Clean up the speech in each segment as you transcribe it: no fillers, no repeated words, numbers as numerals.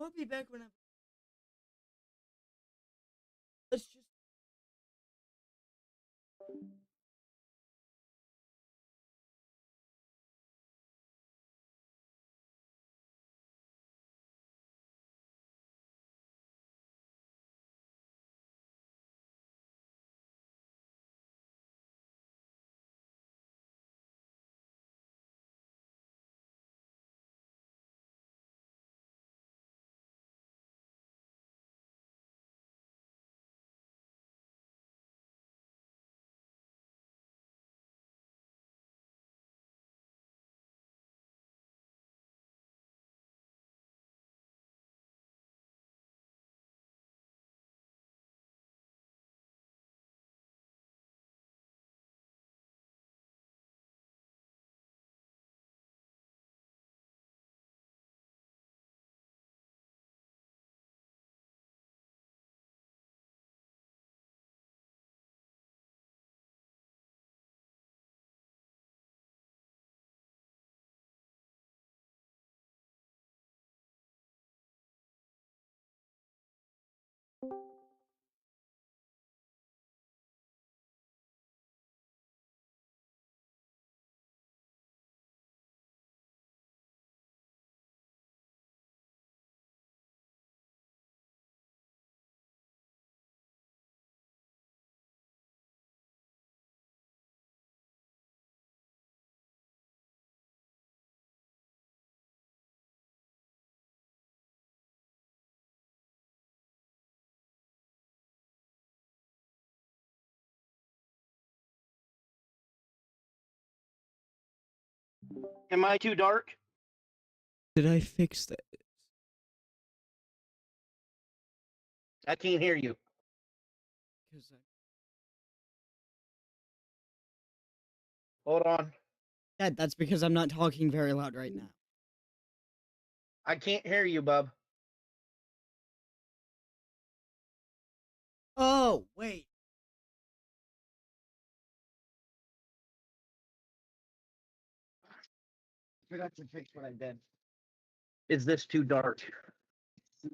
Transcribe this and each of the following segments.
I'll be back when I'm. Let's just. Am I too dark? Did I fix that? I can't hear you. Because I. Hold on. Yeah, that's because I'm not talking very loud right now. I can't hear you, bub. Oh, wait. Forgot to fix what I did. Is this too dark?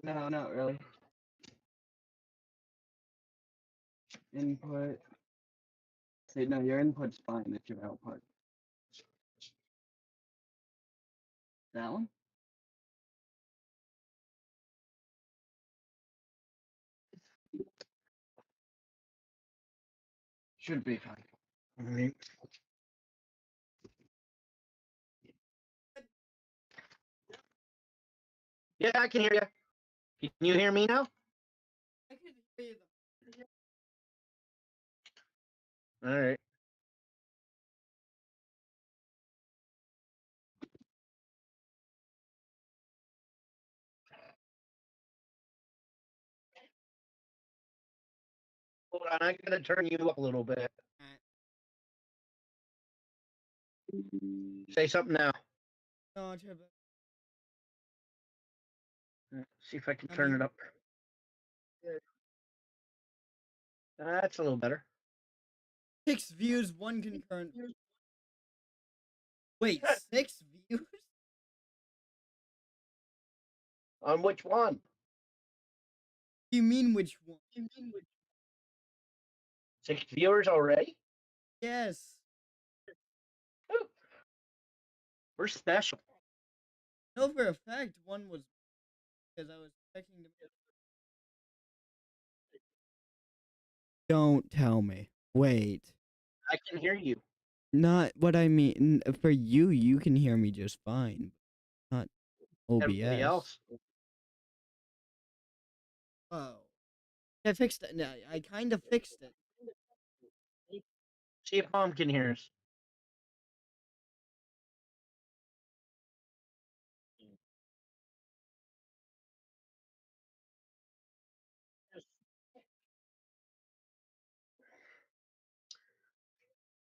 No, not really. Input. See, no, your input's fine. It's your output. That one? Should be fine. All right. Yeah, I can hear you. Can you hear me now? I can hear you. All right. Hold on, I gotta turn you up a little bit. Say something now. No, Trevor. See if I can turn it up. That's a little better. 6 views, 1 concurrent. Wait, 6 views? On which one? You mean which one? 6 viewers already? Yes. Ooh, we're special. No, for a fact, one was because I was checking the. Don't tell me. Wait. I can hear you. Not what I mean. For you, you can hear me just fine. Not Everybody OBS. else. Oh. I fixed it. No, I kind of fixed it. See if Mom can hear us.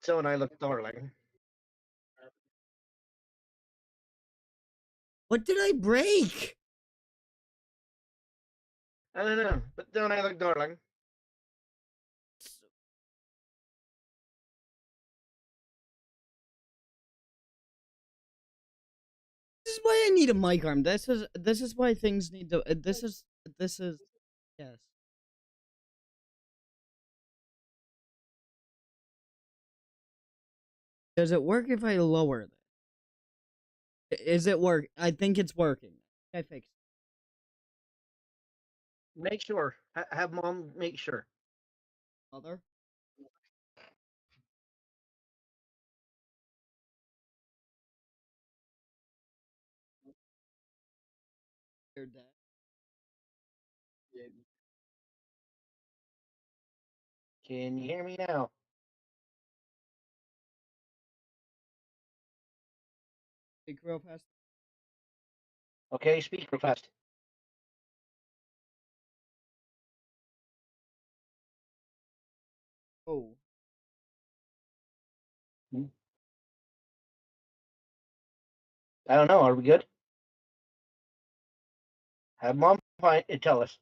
So and I look darling. What did I break? I don't know, but don't I look darling? is why I need a mic arm. This is why things need to. This is yes. Does it work if I lower this? Is it work? I think it's working. I fixed Make sure. Have mom make sure. it. Mother. You're dead. Can you hear me now? Speak real fast. Okay, speak real fast. Oh. I don't know. Are we good? Have mom find tell us.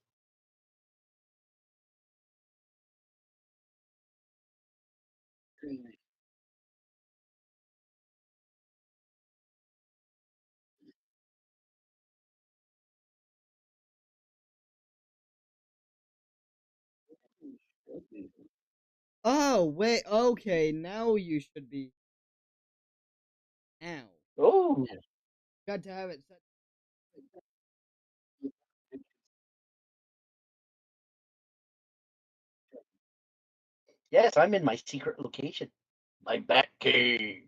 Oh wait. Okay. Now you should be. Now. Oh, Got to have it set. yes, I'm in my secret location. My back cave.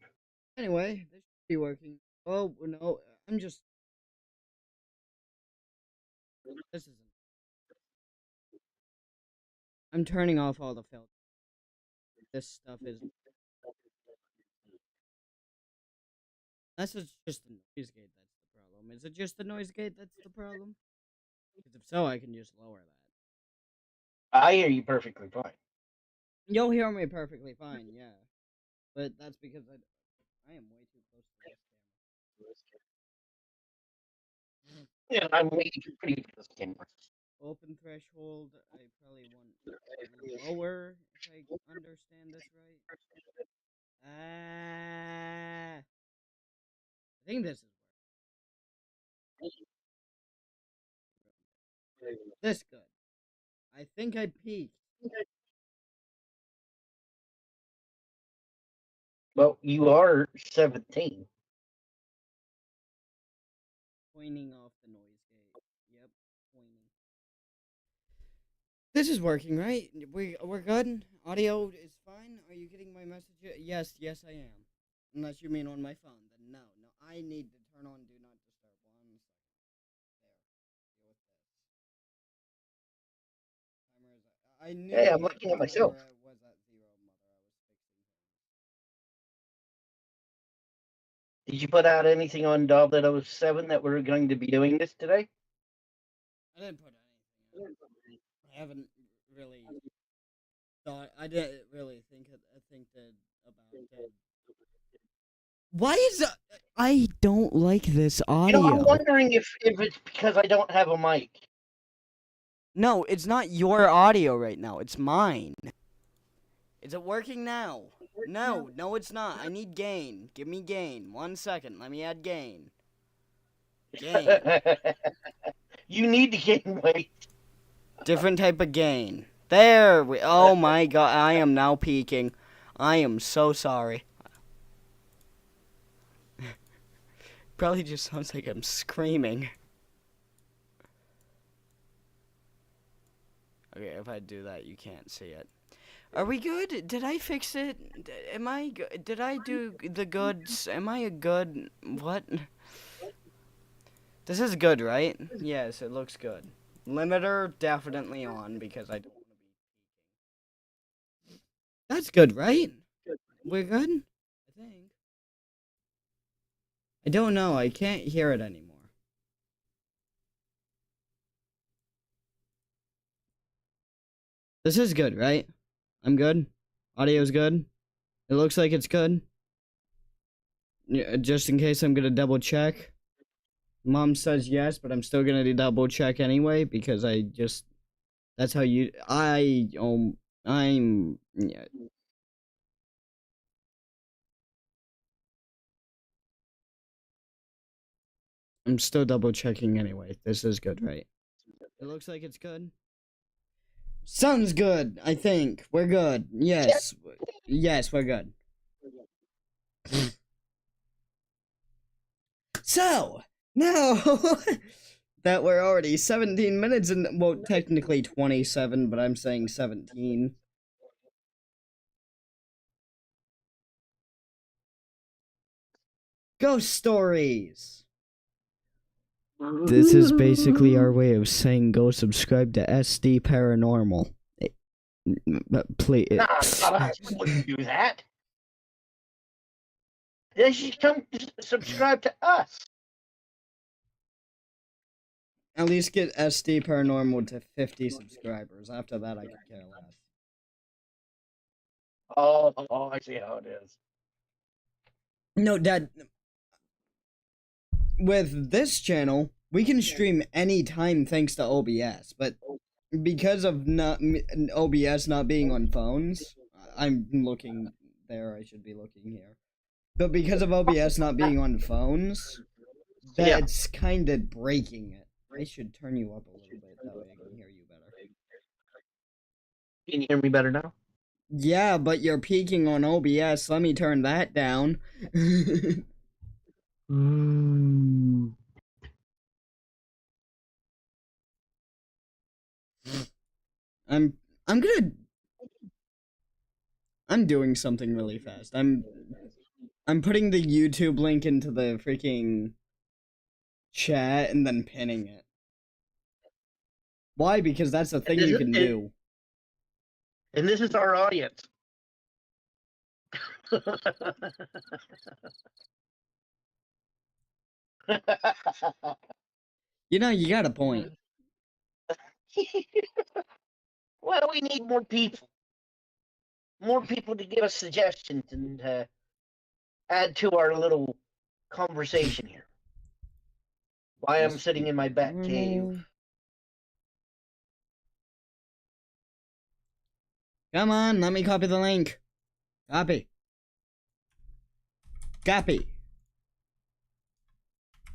Anyway, this should be working. Oh no. I'm just. This isn't. I'm turning off all the filters. This stuff is. That's just the noise gate. That's the problem. Is it just the noise gate that's the problem? Because if so, I can just lower that. I hear you perfectly fine. You'll hear me perfectly fine, yeah. But that's because I am way too close to this camera. Yeah, I'm way pretty for this camera. Open threshold. I probably want lower if I understand this right. I think this is this good. I think I peaked. Well, you are 17. Pointing off the noise gate. Yep, pointing. This is working, right? We're good. Audio is fine. Are you getting my message? Yes, yes, I am. Unless you mean on my phone, then no, no. I need to turn on Do Not Disturb. 1 second. There. Deal with this. Timer is. I Hey, nearly I'm hit looking the at myself. timer. Was at 0, mother. I was fixing Did you put out anything on Dob 07 that we're going to be doing this today? things. I didn't put anything out. I haven't really thought. I didn't really think that about that. Why is I don't like this You know, I'm audio. wondering if it's because I don't have a mic. No, it's not your audio right now. It's mine. Is it working now? No, no, it's not. I need gain. Give me gain. 1 second. Let me add gain. Gain. You need to gain weight. Different type of gain. There we. Oh my god. I am now peaking. I am so sorry. Probably just sounds like I'm screaming. Okay, if I do that, you can't see it. Are we good? Did I fix it? Am I good? Did I do the goods? Am I a good? What? This is good, right? Yes, it looks good. Limiter definitely on because I don't want to be peaking. That's good, right? We're good? I think. I don't know. I can't hear it anymore. This is good, right? I'm good. Audio's good. It looks like it's good. Yeah, just in case I'm gonna double check. Mom says yes, but I'm still gonna double check anyway because I just that's how you I'm yeah. I'm still double checking anyway. This is good, right? It looks like it's good. Sounds good, I think. We're good. Yes. Yes, we're good. So, now that we're already 17 minutes and, well, technically 27, but I'm saying 17. Ghost stories! This is basically our way of saying go subscribe to SD Paranormal. Please. Nah, I wouldn't do that. They should come subscribe to us. At least get SD Paranormal to 50 subscribers. After that, I could care less. Oh, I see how it is. No, Dad. With this channel, we can stream anytime thanks to OBS, but because of OBS not being on phones, I'm looking there, I should be looking here. But because of OBS not being on phones, that's kind of breaking it. I should turn you up a little bit, that way I can hear you better. Can you hear me better now? Yeah, but you're peaking on OBS, let me turn that down. I'm doing something really fast. I'm putting the YouTube link into the freaking chat and then pinning it. Why? Because that's the thing you can do. And this is our audience. You know, you got a point. Well, we need more people. More people to give us suggestions and add to our little conversation here. Why I'm sitting in my bat cave. Come on, let me copy the link. Copy. Copy.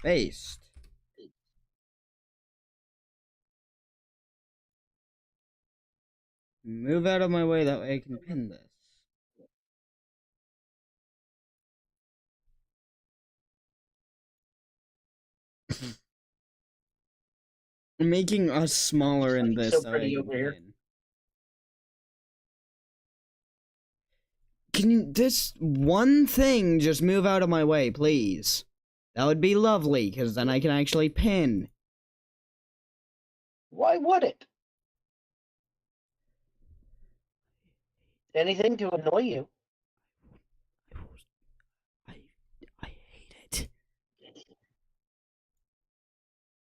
Paste. Move out of my way, that way I can pin this. I'm making us smaller in this. So pretty over here. Can you, this one thing just move out of my way, please? That would be lovely, because then I can actually pin. Why would it? Anything to annoy you. I hate it.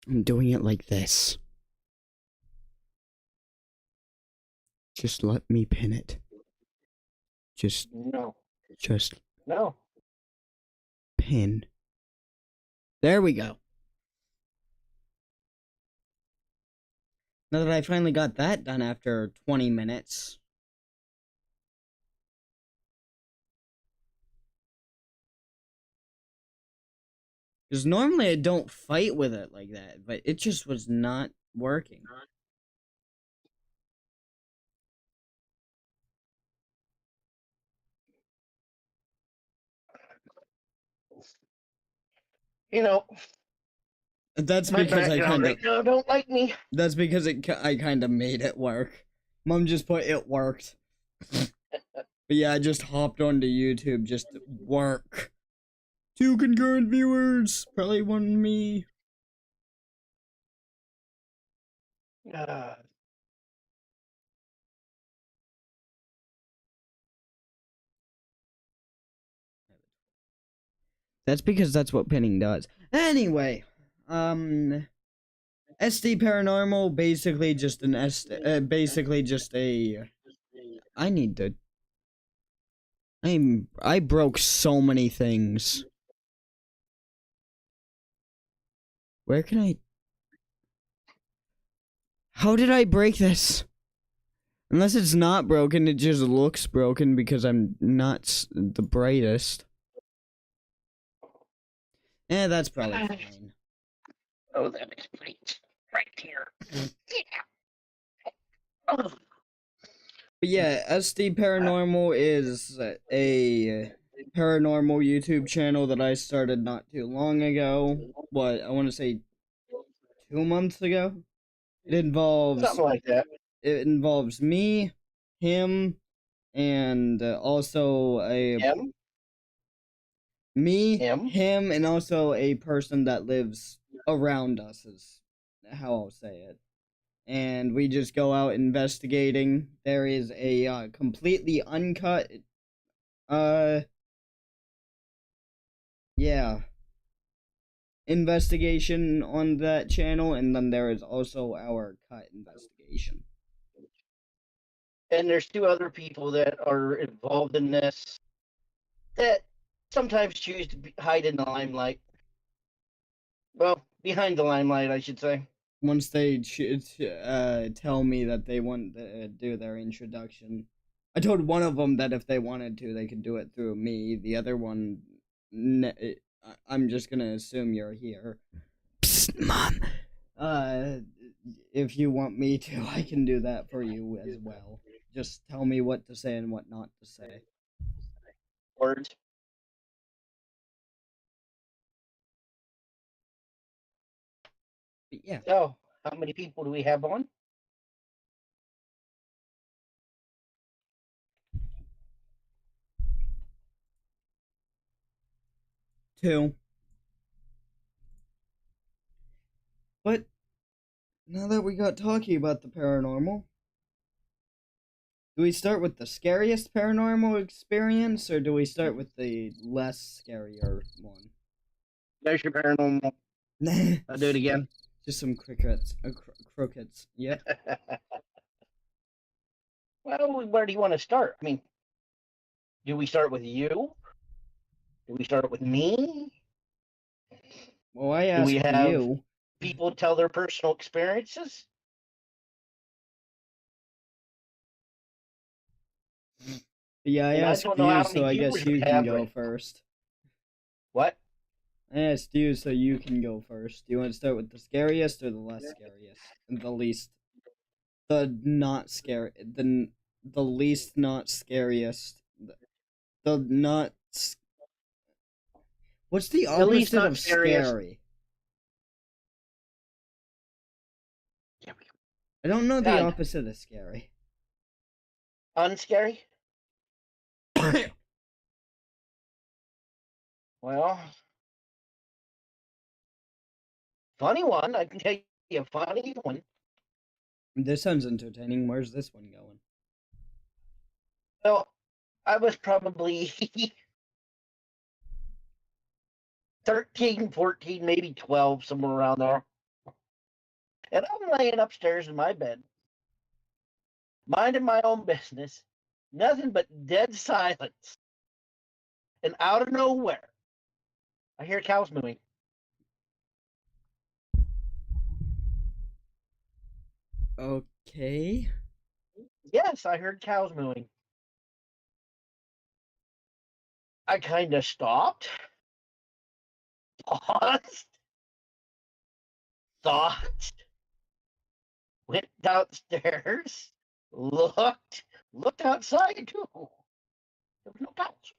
I'm doing it like this. Just let me pin it. No. Just No. pin. There we go. Now that I finally got that done after 20 minutes. Because normally I don't fight with it like that, but it just was not working. You know, That's my because I background kind of. right now don't like me. That's because I kind of made it work. Mom just put it worked. But yeah, I just hopped onto YouTube just to work. 2 concurrent viewers. Probably one me. That's because that's what pinning does. Anyway, SD Paranormal, basically just an basically just a. I need to. I broke so many things. Where can I? How did I break this? Unless it's not broken, it just looks broken because I'm not the brightest. That's probably fine. Oh, that is great. Right here. Yeah. Oh, But yeah, SD Paranormal is a paranormal YouTube channel that I started not too long ago. What, I want to say 2 months ago? It involves something like that. me, him, and also a Him? me, Him? him, and also a person that lives around us is how I'll say it. And we just go out investigating. There is a completely uncut, uh, yeah, investigation on that channel, and then there is also our cut investigation. And there's two other people that are involved in this that sometimes choose to hide in the limelight. Well, behind the limelight, I should say. Once they tell me that they want to do their introduction, I told one of them that if they wanted to, they could do it through me. The other one, I'm just gonna assume you're here. Psst, Mom. If you want me to, I can do that for you as well. Just tell me what to say and what not to say. Words. But yeah, So, how many people do we have on? two. But now that we got talking about the paranormal, do we start with the scariest paranormal experience, or do we start with the less scarier one? There's your paranormal. I'll do it again. Just some crickets, croquettes. Yep. Well, where do you want to start? I mean, do we start with you? Do we start with me? Well, I Do we asked have you. people tell their personal experiences? Yeah, I And I asked don't know you, how so many I guess viewers we you can have go right. first. What? I asked you, so you can go first. Do you want to start with the scariest or the less scariest? And the least, the not scary, the least not scariest, the not. What's the At least opposite not of scariest. scary? I don't know the God, opposite of scary. unscary? Well, funny one. I can tell you a funny one. This sounds entertaining. Where's this one going? Well, I was probably 13, 14, maybe 12, somewhere around there. And I'm laying upstairs in my bed, minding my own business, nothing but dead silence. And out of nowhere, I hear cows mooing. Okay. Yes, I heard cows mooing. I kind of stopped, paused, thought, went downstairs, looked outside too. There was no cows.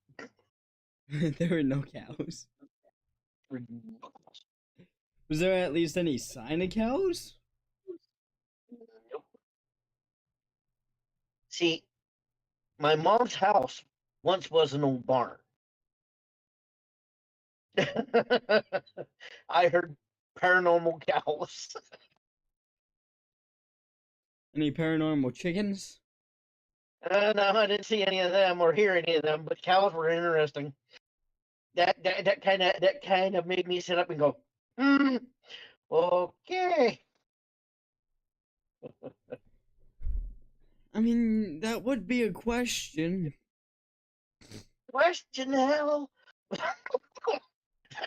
There were no cows. Was there at least any sign of cows? Nope. See, my mom's house once was an old barn. I heard paranormal cows. Any paranormal chickens? No, I didn't see any of them or hear any of them, but cows were interesting. That kind of made me sit up and go, okay. I mean, that would be a question. Question hell.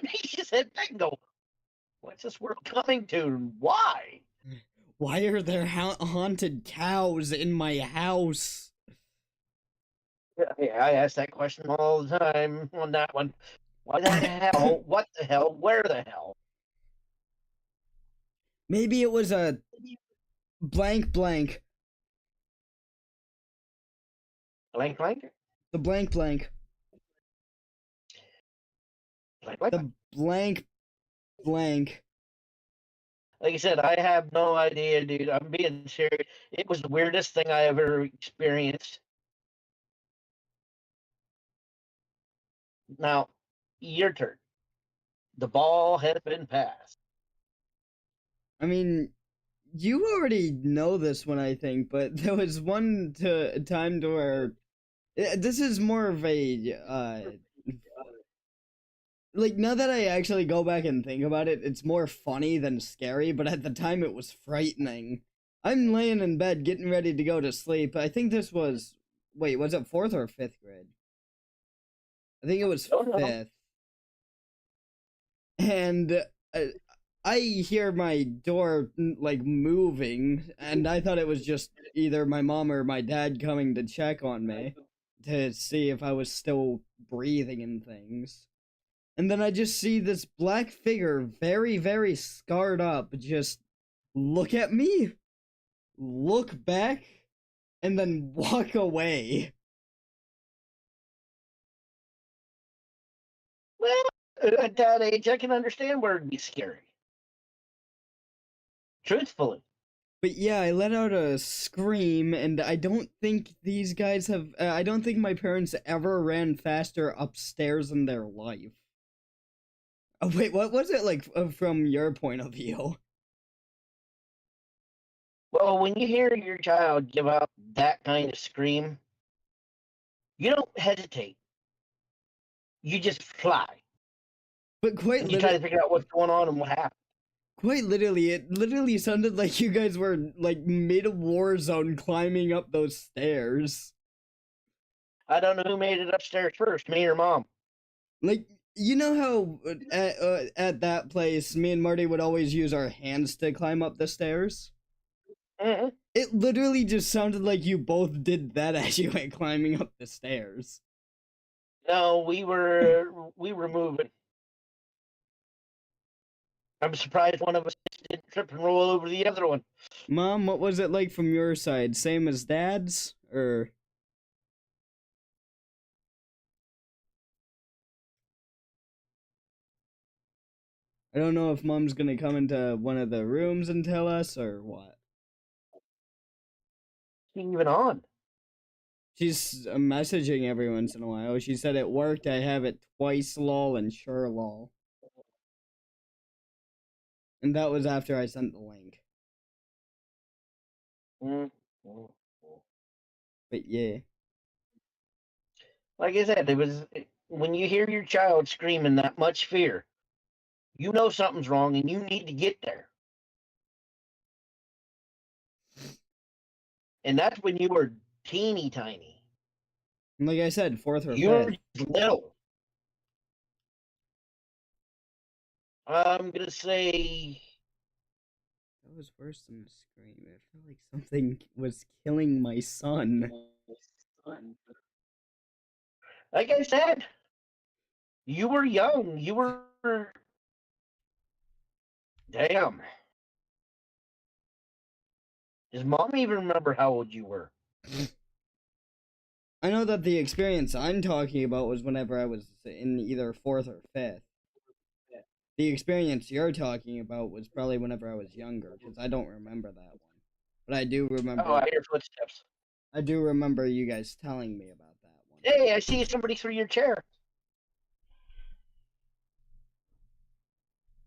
He said, bingo. What's this world coming to? Why? Why are there haunted cows in my house? Yeah, I ask that question all the time on that one. Why the hell? What the hell? Where the hell? Maybe it was a blank blank. Blank, blank, The blank blank. blank, blank. The blank blank. Like I said, I have no idea, dude. I'm being serious. It was the weirdest thing I ever experienced. Now, your turn. The ball has been passed. I mean, you already know this one, I think, but there was one time to where this is more of a like now that I actually go back and think about it, it's more funny than scary, but at the time it was frightening. I'm laying in bed getting ready to go to sleep. I think this was wait, was it 4th or 5th grade? I think it was Don't know. 5th. And I hear my door like moving, and I thought it was just either my mom or my dad coming to check on me to see if I was still breathing and things. And then I just see this black figure, very, very scarred up, just look at me, look back, and then walk away. Well, at that age, I can understand where it'd be scary. Truthfully. But yeah, I let out a scream, and I don't think these guys have. I don't think my parents ever ran faster upstairs in their life. Oh, wait, what was it like from your point of view? Well, when you hear your child give out that kind of scream, you don't hesitate. You just fly. But And you try to figure out what's going on and what happened. quite literally, it literally sounded like you guys were like mid war zone climbing up those stairs. I don't know who made it upstairs first, me or mom. Like, you know how at that place, me and Marty would always use our hands to climb up the stairs? Mm-hmm. It literally just sounded like you both did that as you went climbing up the stairs. No, we were moving. I'm surprised one of us didn't trip and roll over the other one. Mom, what was it like from your side? Same as Dad's? Or... I don't know if Mom's gonna come into one of the rooms and tell us, or what. She even on. She's messaging every once in a while. She said it worked, I have it twice lol and sure lol. And that was after I sent the link. Mm-hmm. But yeah. Like I said, when you hear your child screaming that much fear, you know something's wrong and you need to get there. And that's when you were teeny tiny. And like I said, 4th or You're 5th. little. I'm gonna say That was worse than a scream. It felt like something was killing my son. like I said, you were young. You were damn. Does mom even remember how old you were? I know that the experience I'm talking about was whenever I was in either 4th or 5th. The experience you're talking about was probably whenever I was younger, because I don't remember that one. But I do remember. Oh, I hear footsteps. I do remember you guys telling me about that one. Hey, I see somebody through your chair.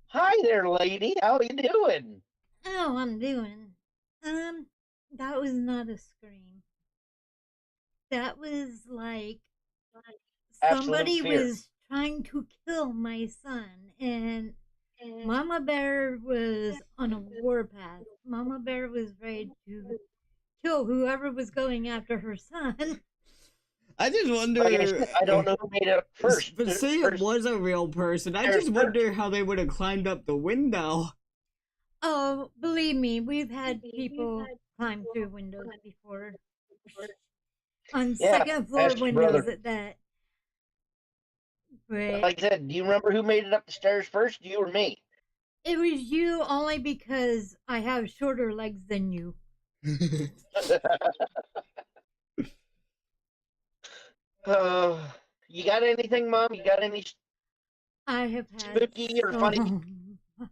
Hi there, lady. How you doing? Oh, I'm doing. That was not a scream. That was like Absolute somebody fear. was trying to kill my son, and Mama Bear was on a warpath. Mama Bear was ready to kill whoever was going after her son. I just wonder. Like I said, I don't know who made it first. But say it was a real person. I just wonder how they would have climbed up the window. Oh, believe me, we've had people climb through windows before. On second floor ask your windows brother. at that. But Like I said, do you remember who made it up the stairs first? You or me? It was you only because I have shorter legs than you. You got anything, Mom? You got any I have had spooky or so funny? much.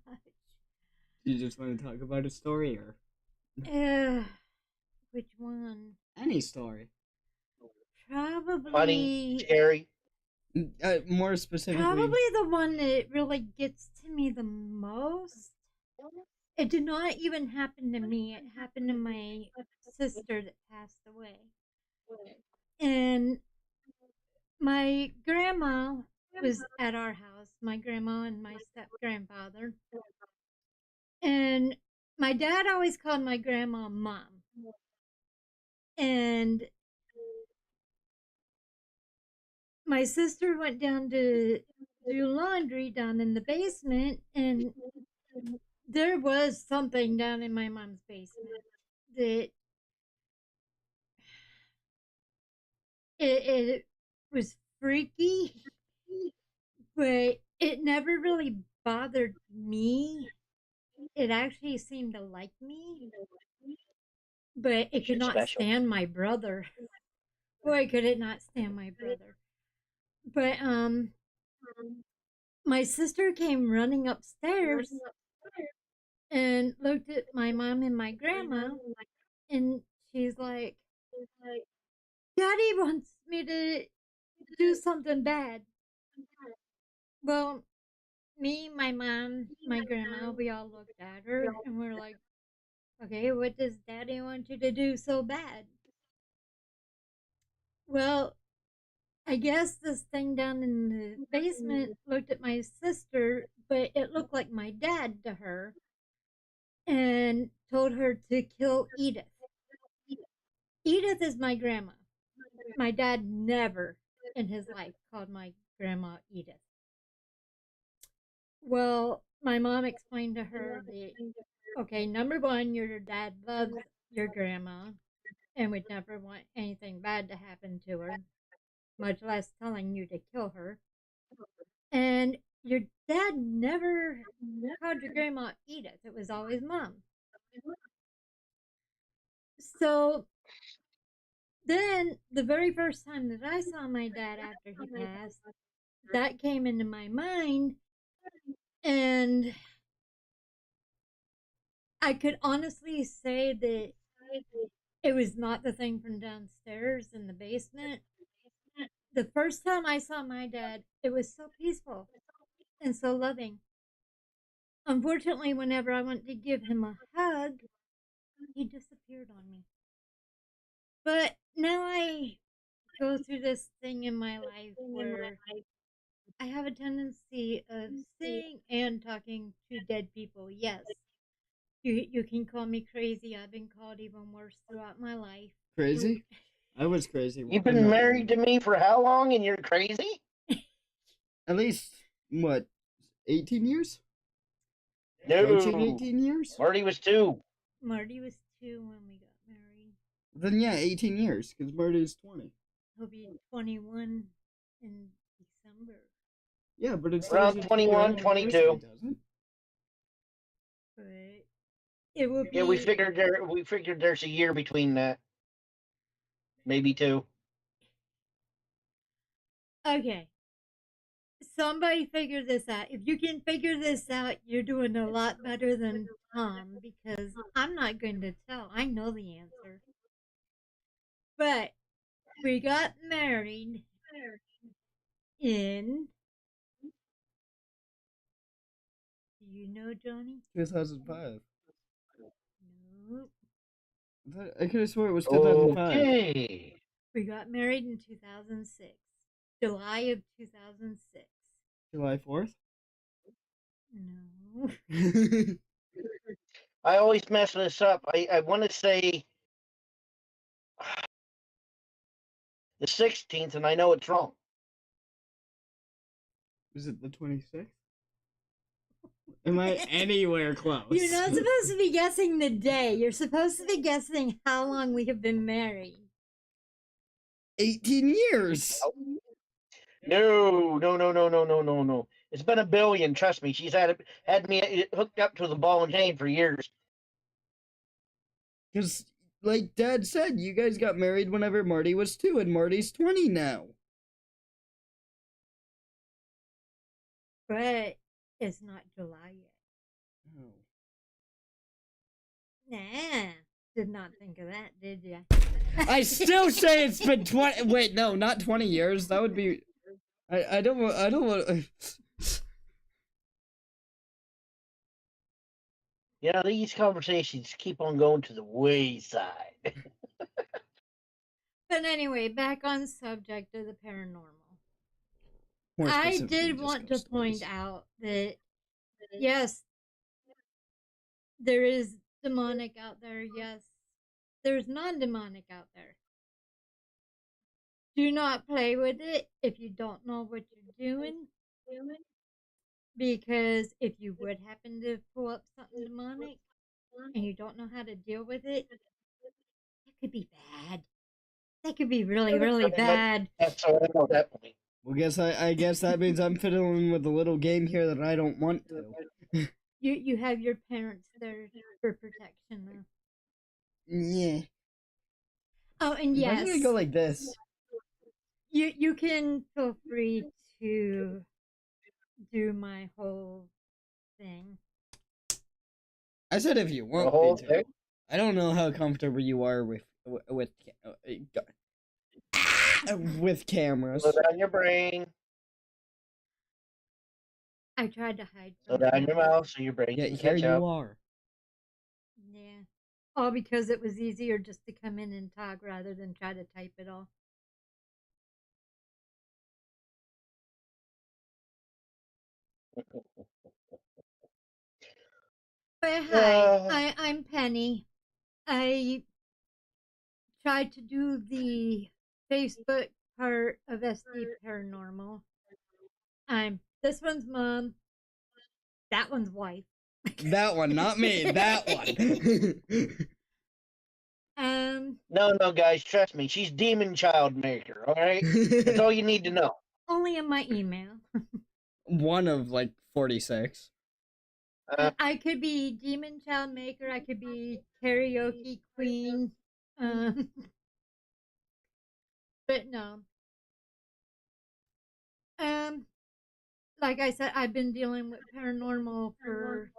You just want to talk about a story or Which one? any story? Funny, Probably, scary? More specifically, probably the one that really gets to me the most. It did not even happen to me. It happened to my sister that passed away. And my grandma was at our house, my grandma and my step grandfather. And my dad always called my grandma Mom. And my sister went down to do laundry down in the basement, and there was something down in my mom's basement that it was freaky, but it never really bothered me. It actually seemed to like me, but it could Shit not special. stand my brother. Boy, could it not stand my brother. But my sister came running upstairs and looked at my mom and my grandma, and she's like, Daddy wants me to do something bad. Well, me, my mom, my grandma, we all looked at her and we're like, okay, what does Daddy want you to do so bad? Well, I guess this thing down in the basement looked at my sister, but it looked like my dad to her and told her to kill Edith. Edith is my grandma. My dad never in his life called my grandma Edith. Well, my mom explained to her that, okay, number one, your dad loves your grandma and would never want anything bad to happen to her, much less telling you to kill her. And your dad never called your grandma Edith, it was always Mom. So then, the very first time that I saw my dad after he passed, that came into my mind, and I could honestly say that it was not the thing from downstairs in the basement. The first time I saw my dad, it was so peaceful and so loving. Unfortunately, whenever I went to give him a hug, he disappeared on me. But now I go through this thing in my life where I have a tendency of seeing and talking to dead people. Yes, you can call me crazy. I've been called even worse throughout my life. crazy. I was crazy. You've been married to me for how long and you're crazy? At least what, 18 years? No. Approaching 18 years? Marty was 2. Marty was 2 when we got married. Then yeah, 18 years, because Marty's 20. He'll be 21 in December. Yeah, but it's around 21, 22. doesn't? But it will be. Yeah, we figured there's a year between that. Maybe 2. Okay. Somebody figure this out. If you can figure this out, you're doing a lot better than Tom, because I'm not going to tell. I know the answer. But we got married in. Do you know, Johnny? 2005. Nope. I could have swore it was 2005. Okay. We got married in 2006. July of 2006. July 4th? No. I always mess this up. I want to say the 16th, and I know it's wrong. Was it the 26th? Am I anywhere close? You're not supposed to be guessing the day. You're supposed to be guessing how long we have been married. 18 years! No. It's been a billion. Trust me. She's had me hooked up to the ball and chain for years. Because, like Dad said, you guys got married whenever Marty was 2, and Marty's 20 now. But it's not July yet. Oh. Nah, did not think of that, did ya? I still say it's been 20. Wait, no, not 20 years. That would be. I don't want. You know, these conversations keep on going to the wayside. But anyway, back on subject of the paranormal. More I specifically, did want to discuss point stories. out that yes, there is demonic out there. Yes, there's non-demonic out there. Do not play with it if you don't know what you're doing. Because if you would happen to pull up something demonic and you don't know how to deal with it, that could be bad. That could be really, really bad. That's all I know at that point. Well, I guess that means I'm fiddling with a little game here that I don't want to. You have your parents there for protection, though. Yeah. Oh, and Why yes, did I go like this? you can feel free to do my whole thing. I said if you The want whole me to. thing? I don't know how comfortable you are with cameras. Slow down your brain. I tried to hide Slow from down your cameras. mouth so your brain Yeah, can here catch you up. are. Yeah. All because it was easier just to come in and talk rather than try to type it all. But hi, I'm Penny. I tried to do the Facebook part of SD Paranormal. This one's mom, that one's wife. That one, not me. That one. No, guys, trust me. She's demon child maker, all right? That's all you need to know. Only in my email. One of like 46. I could be demon child maker. I could be karaoke queen. But no. Like I said, I've been dealing with paranormal for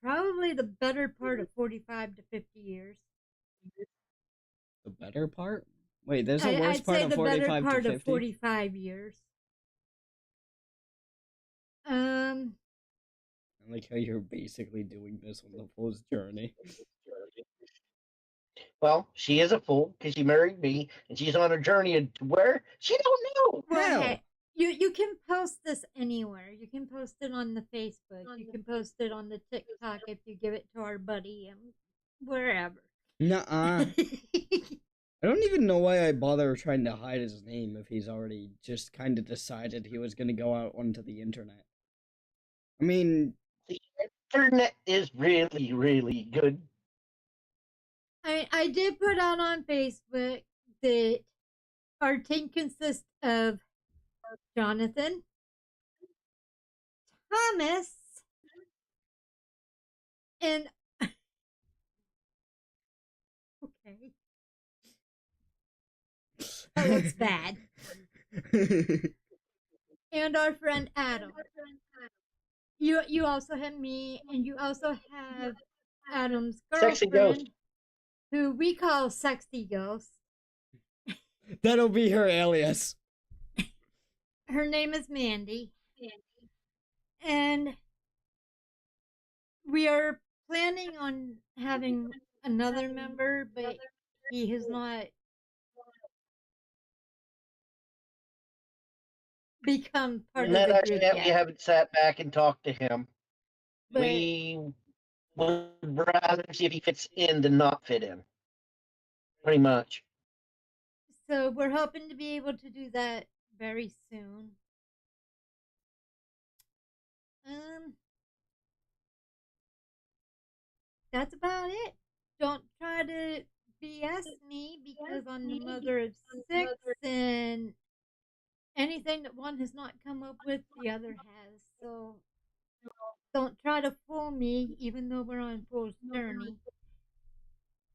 probably the better part of 45 to 50 years. The better part? Wait, there's a worse I'd part say of the better 45 part to of 50? 45 years. I like how you're basically doing this on the fool's journey. Well, she is a fool because she married me, and she's on a journey to where she don't know. Well, Hell. hey, you can post this anywhere. You can post it on the Facebook. You can post it on the TikTok if you give it to our buddy and wherever. Nuh-uh. I don't even know why I bother trying to hide his name if he's already just kind of decided he was going to go out onto the internet. I mean... The internet is really, really good. I did put out on Facebook that our team consists of Jonathan, Thomas, and okay, that looks bad. And our friend Adam. You also have me, and you also have Adam's Sexy girlfriend, ghost. who we call Sexy Ghost. That'll be her alias. Her name is Mandy. And we are planning on having another member, but he has not become part And of that the actually, group we yet. haven't sat back and talked to him. But We would rather see if he fits in than not fit in. Pretty much. so we're hoping to be able to do that very soon. That's about it. Don't try to BS me because I'm the mother of 6 and anything that one has not come up with, the other has. So don't try to fool me, even though we're on Fool's journey,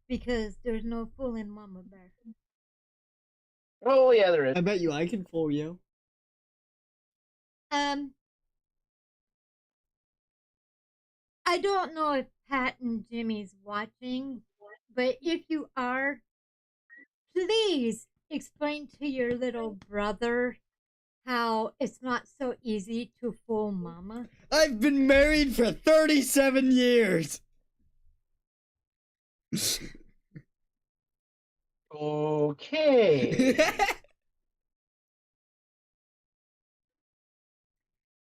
because there's no fooling Mama Bear. Oh yeah, there is. I bet you I can fool you. I don't know if Pat and Jimmy's watching, but if you are, please explain to your little brother how it's not so easy to fool Mama. I've been married for 37 years. Okay.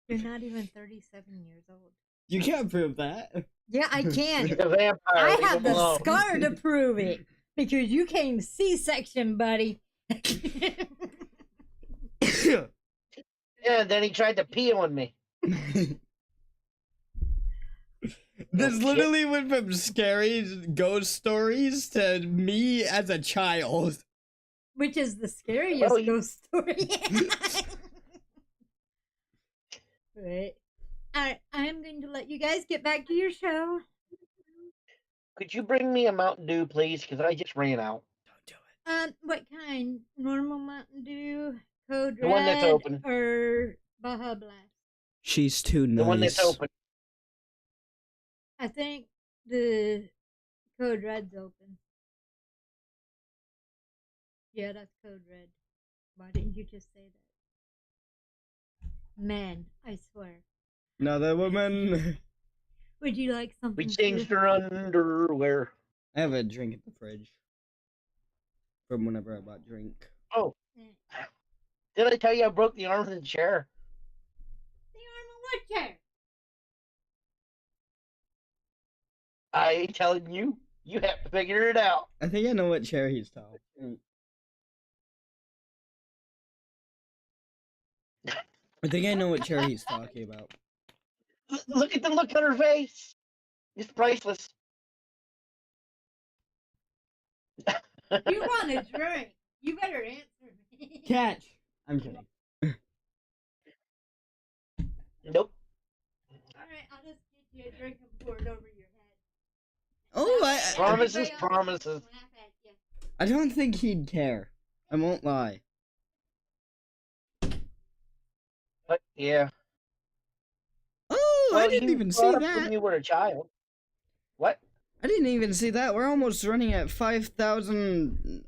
You're not even 37 years old. You can't prove that. Yeah, I can. He's a vampire. I leave have him the alone. scar to prove it because you came C-section, buddy. Yeah, then he tried to pee on me. This shit. literally went from scary ghost stories to me as a child. Which is the scariest Well, you- ghost story. But I'm going to let you guys get back to your show. Could you bring me a Mountain Dew, please? Because I just ran out. Don't do it. What kind? Normal Mountain Dew, Code The one that's Red, open. or Baja Blast? She's too nice. The one that's open. I think the Code Red's open. Yeah, that's Code Red. Why didn't you just say that? Man, I swear. Another woman. Would you like something? We changed her underwear. I have a drink in the fridge. From whenever I bought drink. Oh, did I tell you I broke the arm of the chair? The arm of what chair? I ain't telling you. You have to figure it out. I think I know what chair he's talking. I think I know what chair he's talking about. Look at the look on her face. It's priceless. You want a drink? You better answer me. Catch. I'm kidding. Nope. Alright, I'll just get you a drink and pour it over your head. Oh, Promises, Everybody else promises. laugh at you. I don't think he'd care. I won't lie. But yeah. Oh, I Well, didn't you even see brought up when that. you were a child. What? I didn't even see that. We're almost running at 5,000,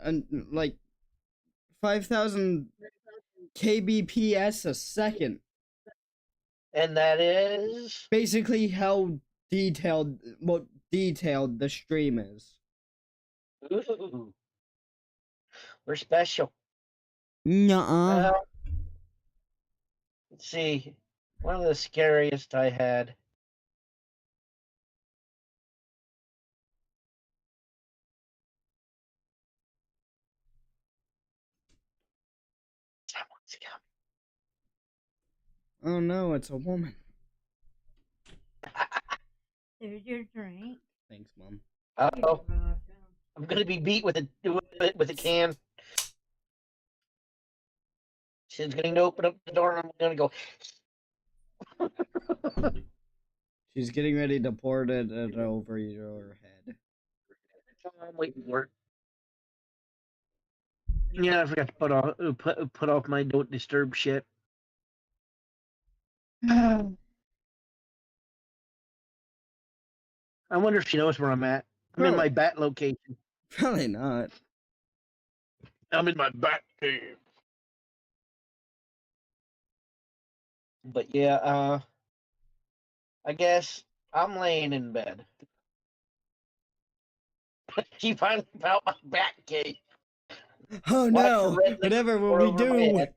like 5,000 kbps a second. And that is. Basically, how detailed the stream is. Ooh. We're special. Nuh-uh. Well, let's see. One of the scariest I had. Someone's coming. Oh no, it's a woman. There's your drink. Thanks, Mom. Uh-oh. I'm gonna be beat with a can. She's going to open up the door and I'm gonna go. She's getting ready to pour it over your head. I'm waiting for it. Yeah, I forgot to put off my don't disturb shit. I wonder if she knows where I'm at. I'm in my bat location. Probably not. I'm in my bat cave. But yeah, I guess I'm laying in bed. She finally found my bat cave. Oh Watch no! the red Whatever liquid will pour we over my do? head.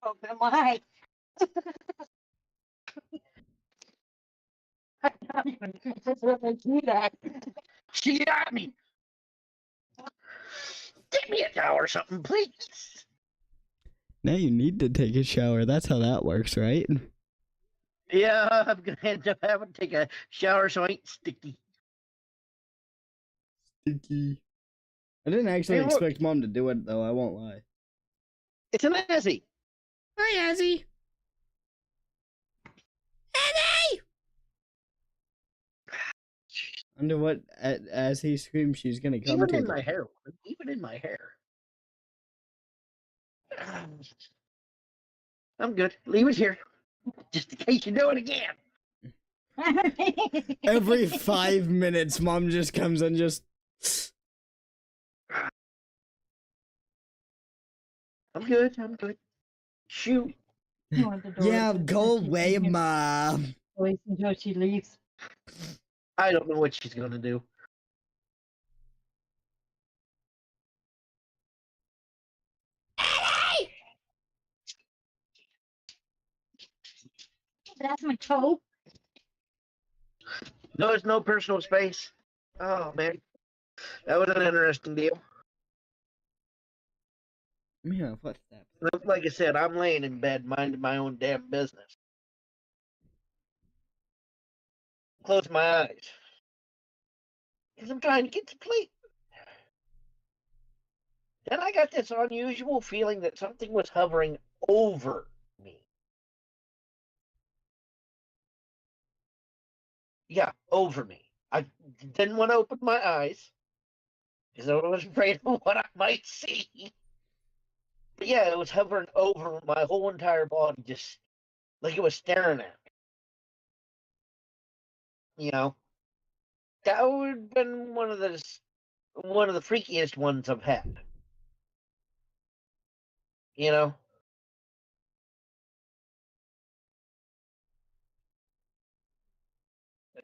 Open my She got me. Give me a towel or something, please. Now you need to take a shower. That's how that works, right? Yeah, I'm gonna end up having to take a shower so I ain't sticky. Sticky. I didn't actually Hey, look. expect Mom to do it, though, I won't lie. It's an Azzy. Hi, Azzy. Azzy! Wonder what, as he screams, she's gonna come Even to. in my hair. Even in my hair. I'm good. Leave it here. Just in case you do it again. Every 5 minutes, Mom just comes and just... I'm good. I'm good. Shoot. Yeah, go away, Mom. Wait until she leaves. I don't know what she's gonna do. That's my toe. No, there's no personal space. Oh, man. That was an interesting deal. Yeah, what's that? Like I said, I'm laying in bed minding my own damn business. Close my eyes. Because I'm trying to get to sleep. Then I got this unusual feeling that something was hovering over me. Yeah, over me. I didn't want to open my eyes because I was afraid of what I might see. But yeah, it was hovering over my whole entire body, just like it was staring at me. You know, that would have been one of the freakiest ones I've had. You know,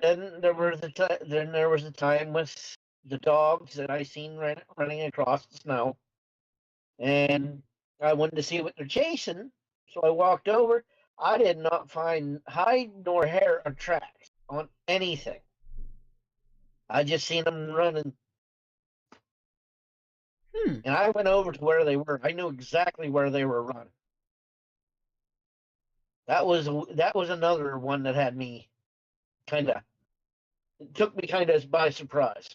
then there was a time with the dogs that I seen running across the snow, and I wanted to see what they're chasing, so I walked over. I did not find hide nor hair or tracks on anything. I just seen them running, and I went over to where they were. I knew exactly where they were running. That was another one that had me kind of took me kind of by surprise.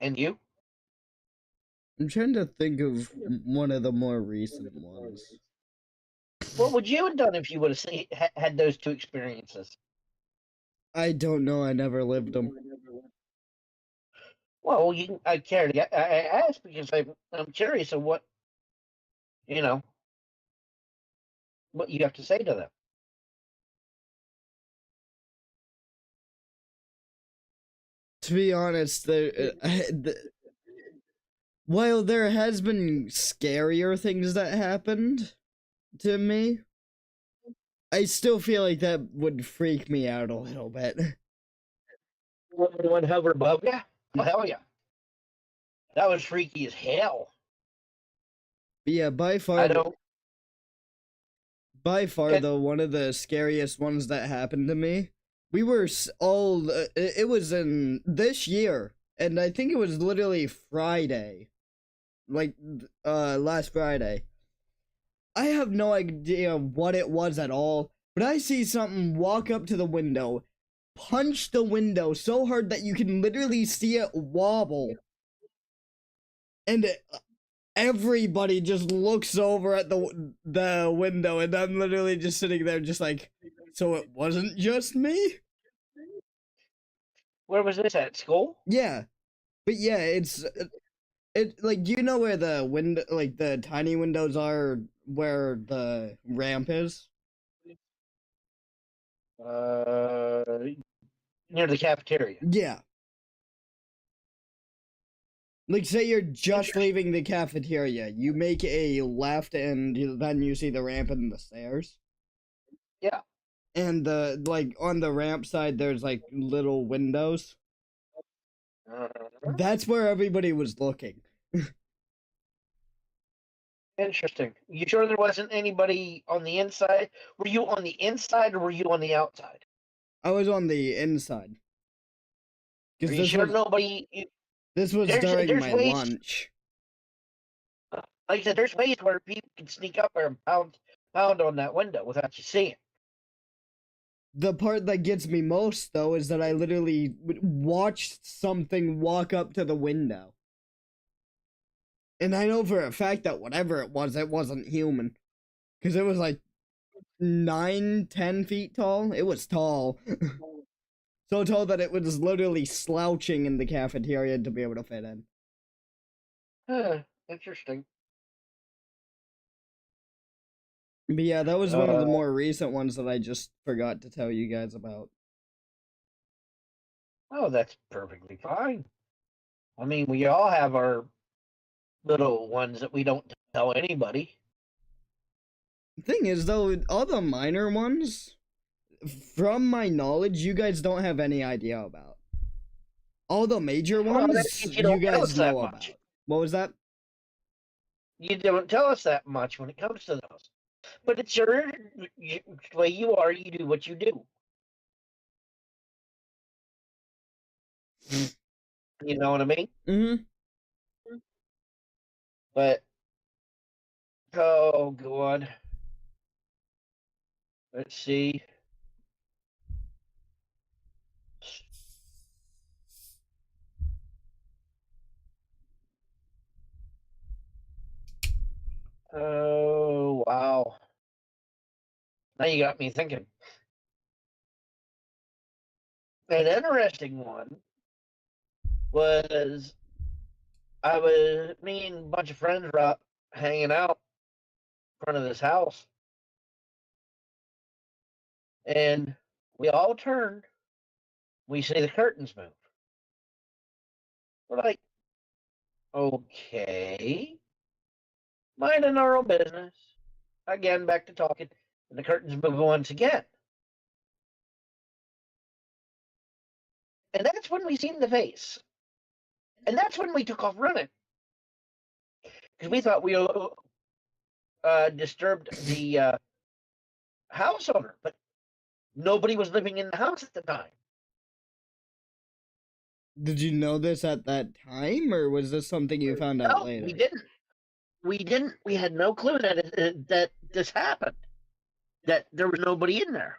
And you? I'm trying to think of one of the more recent ones. What would you have done if you would have had those two experiences? I don't know, I never lived them. Well, I care to. I asked because I'm curious of what you know what you have to say to them. To be honest, while there has been scarier things that happened to me, I still feel like that would freak me out a little bit. One hover above you? Oh, hell yeah. That was freaky as hell. But yeah, by I far, don't. though, one of the scariest ones that happened to me, we were all, it was in this year, and I think it was literally Friday, like, last Friday. I have no idea what it was at all, but I see something walk up to the window, punch the window so hard that you can literally see it wobble, and everybody just looks over at the window, and I'm literally just sitting there just like, so it wasn't just me? Where was this at? School? Yeah. But yeah, it like, do you know where the window, like the tiny windows are where the ramp is? Near the cafeteria. Yeah. Like, say you're just leaving the cafeteria, you make a left, and then you see the ramp and the stairs. Yeah. And like on the ramp side, there's like little windows. That's where everybody was looking. Interesting. You sure there wasn't anybody on the inside? Were you on the inside or were you on the outside? I was on the inside. Are Because you sure nobody? this was during there's my ways- lunch. Like I said, there's ways where people can sneak up there and pound on that window without you seeing. The part that gets me most, though, is that I literally watched something walk up to the window. And I know for a fact that whatever it wasn't human. Because it was like 9, 10 feet tall. It was tall. So tall that it was literally slouching in the cafeteria to be able to fit in. Interesting. But yeah, that was one of the more recent ones that I just forgot to tell you guys about. Oh, that's perfectly fine. I mean, we all have our little ones that we don't tell anybody. Thing is, though, all the minor ones, from my knowledge, you guys don't have any idea about. All the major Well, that's ones, 'cause you don't tell guys us that know much. about. What was that? You don't tell us that much when it comes to those. But it's the way you are. You do what you do. You know what I mean? Mm-hmm. But oh god, let's see. Oh wow, now you got me thinking. An interesting one was me and a bunch of friends were out hanging out in front of this house, and we all turned. We see the curtains move. We're like, okay, minding our own business. Again, back to talking, and the curtains move once again. And that's when we seen the face. And that's when we took off running. Because we thought we disturbed the house owner, but nobody was living in the house at the time. Did you know this at that time, or was this something you found out No, later? we didn't. We didn't. We had no clue that this happened. That there was nobody in there.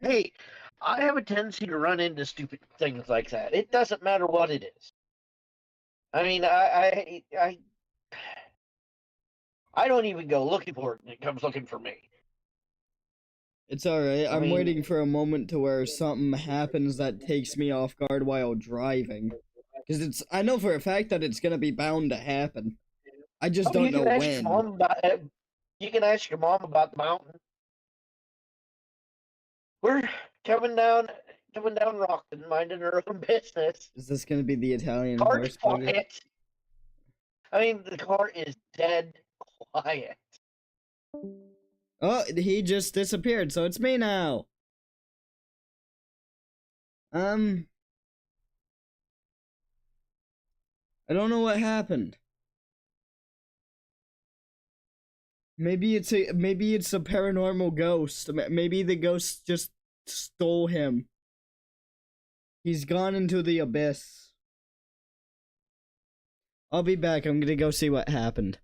Hey, I have a tendency to run into stupid things like that. It doesn't matter what it is. I mean, I don't even go looking for it, and it comes looking for me. It's alright, I I'm mean- waiting for a moment to where something happens that takes me off guard while driving. Because I know for a fact that it's gonna be bound to happen. I just Oh, don't you can know ask your when. mom about it. You can ask your mom about the mountain. We're coming down Rockton, minding our own business. Is this gonna be the Italian Car's horse buggy? quiet. I mean, the car is dead quiet. Oh, he just disappeared, so it's me now. I don't know what happened. Maybe it's a paranormal ghost. Maybe the ghost just stole him. He's gone into the abyss. I'll be back. I'm gonna go see what happened.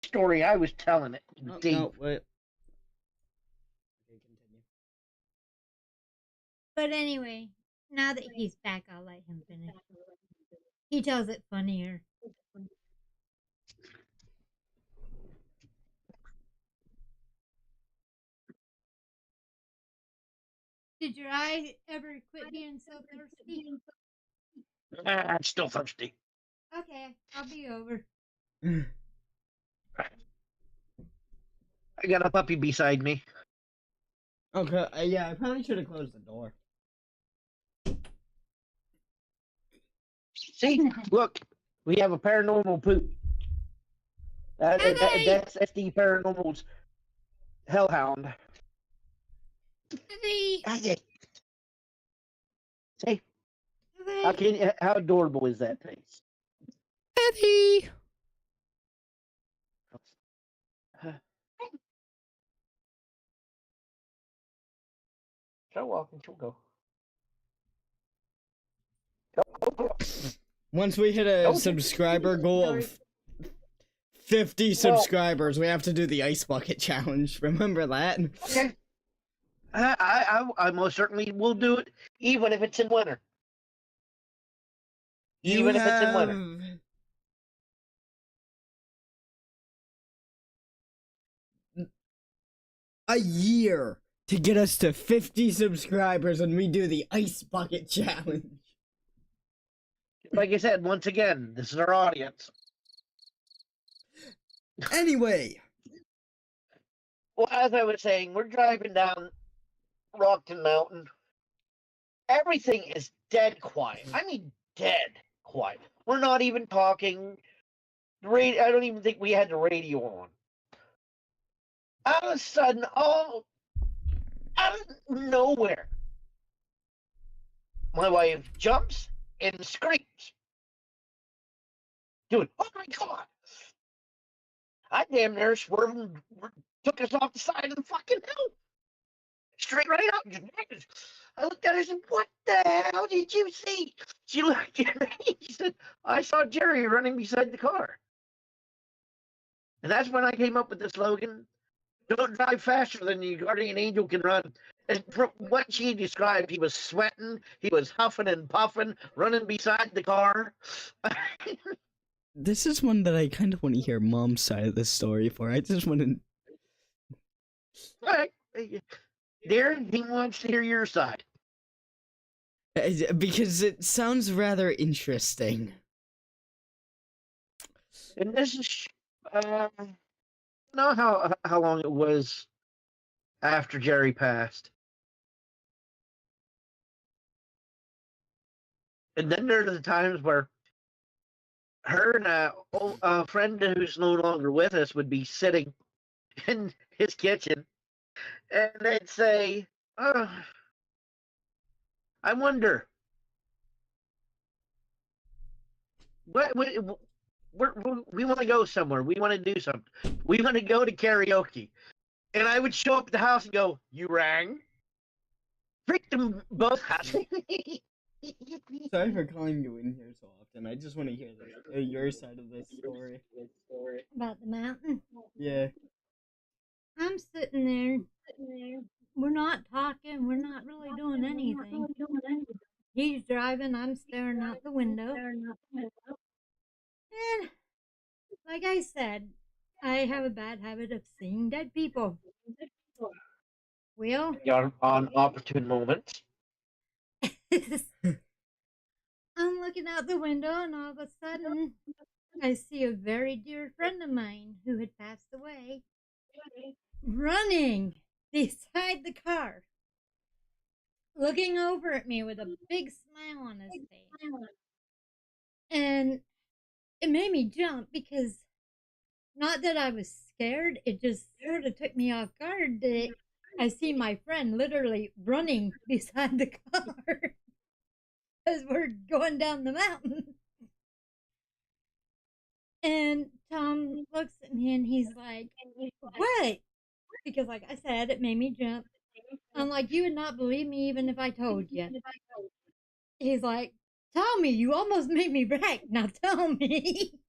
Story I was telling it. Oh, Deep. no, wait. Okay, continue. But anyway, now that he's back, I'll let him finish. He tells it funnier. Did your eye ever quit being so thirsty? I'm still thirsty. Okay, I'll be over. I got a puppy beside me. Okay, yeah, I probably should have closed the door. See, look, we have a paranormal poop. Eddie! That's the paranormal's hellhound. Eddie! See, Eddie! how adorable is that face? Eddie! She'll walk and she'll go. Once we hit a subscriber goal of 50 subscribers, we have to do the ice bucket challenge. Remember that? Okay. I most certainly will do it, even if it's in winter. Even if it's in winter. A year to get us to 50 subscribers and we do the ice bucket challenge. Like I said, once again, this is our audience. Anyway. Well, as I was saying, we're driving down Rockton Mountain. Everything is dead quiet. I mean, dead quiet. We're not even talking. I don't even think we had the radio on. All of a sudden, all out of nowhere, my wife jumps and screams. Dude, oh my God. I damn near swerved, took us off the side of the fucking hill. Straight right up. I looked at her and said, "What the hell did you see?" She looked at me. She said, "I saw Jerry running beside the car." And that's when I came up with the slogan, "Don't drive faster than your guardian angel can run." And from what she described, he was sweating, he was huffing and puffing, running beside the car. This is one that I kind of want to hear Mom's side of the story for. I just want to... All right. Darren, he wants to hear your side. Because it sounds rather interesting. And this is, know how long it was after Jerry passed. And then there are the times where her and a friend who's no longer with us would be sitting in his kitchen, and they'd say, "Oh, I wonder, we want to go somewhere. We want to do something. We want to go to karaoke." And I would show up at the house and go, "You rang?" Freaked them both out. Sorry for calling you in here so often. I just want to hear your side of this story. About the mountain? Yeah. I'm sitting there. We're not talking. We're not really doing anything. He's driving. I'm staring out the window. And like I said, I have a bad habit of seeing dead people. Well, You're on opportune moments. I'm looking out the window, and all of a sudden, I see a very dear friend of mine who had passed away running beside the car, looking over at me with a big smile on his face. And it made me jump because, not that I was scared, it just sort of took me off guard that I see my friend literally running beside the car as we're going down the mountain. And Tom looks at me and he's like, "What?" Because, like I said, it made me jump. I'm like, "You would not believe me even if I told you." He's like, "Tell me, you almost made me brag. Now tell me."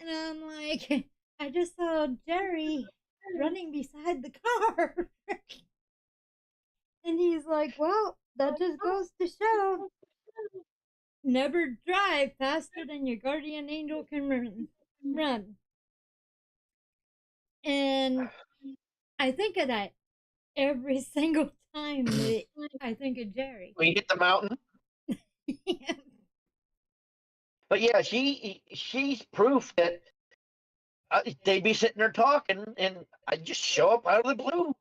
And I'm like, "I just saw Jerry running beside the car." And he's like, "Well, that just goes to show, never drive faster than your guardian angel can run." And I think of that every single time that I think of Jerry. We hit the mountain. But yeah, she's proof that they'd be sitting there talking, and I'd just show up out of the blue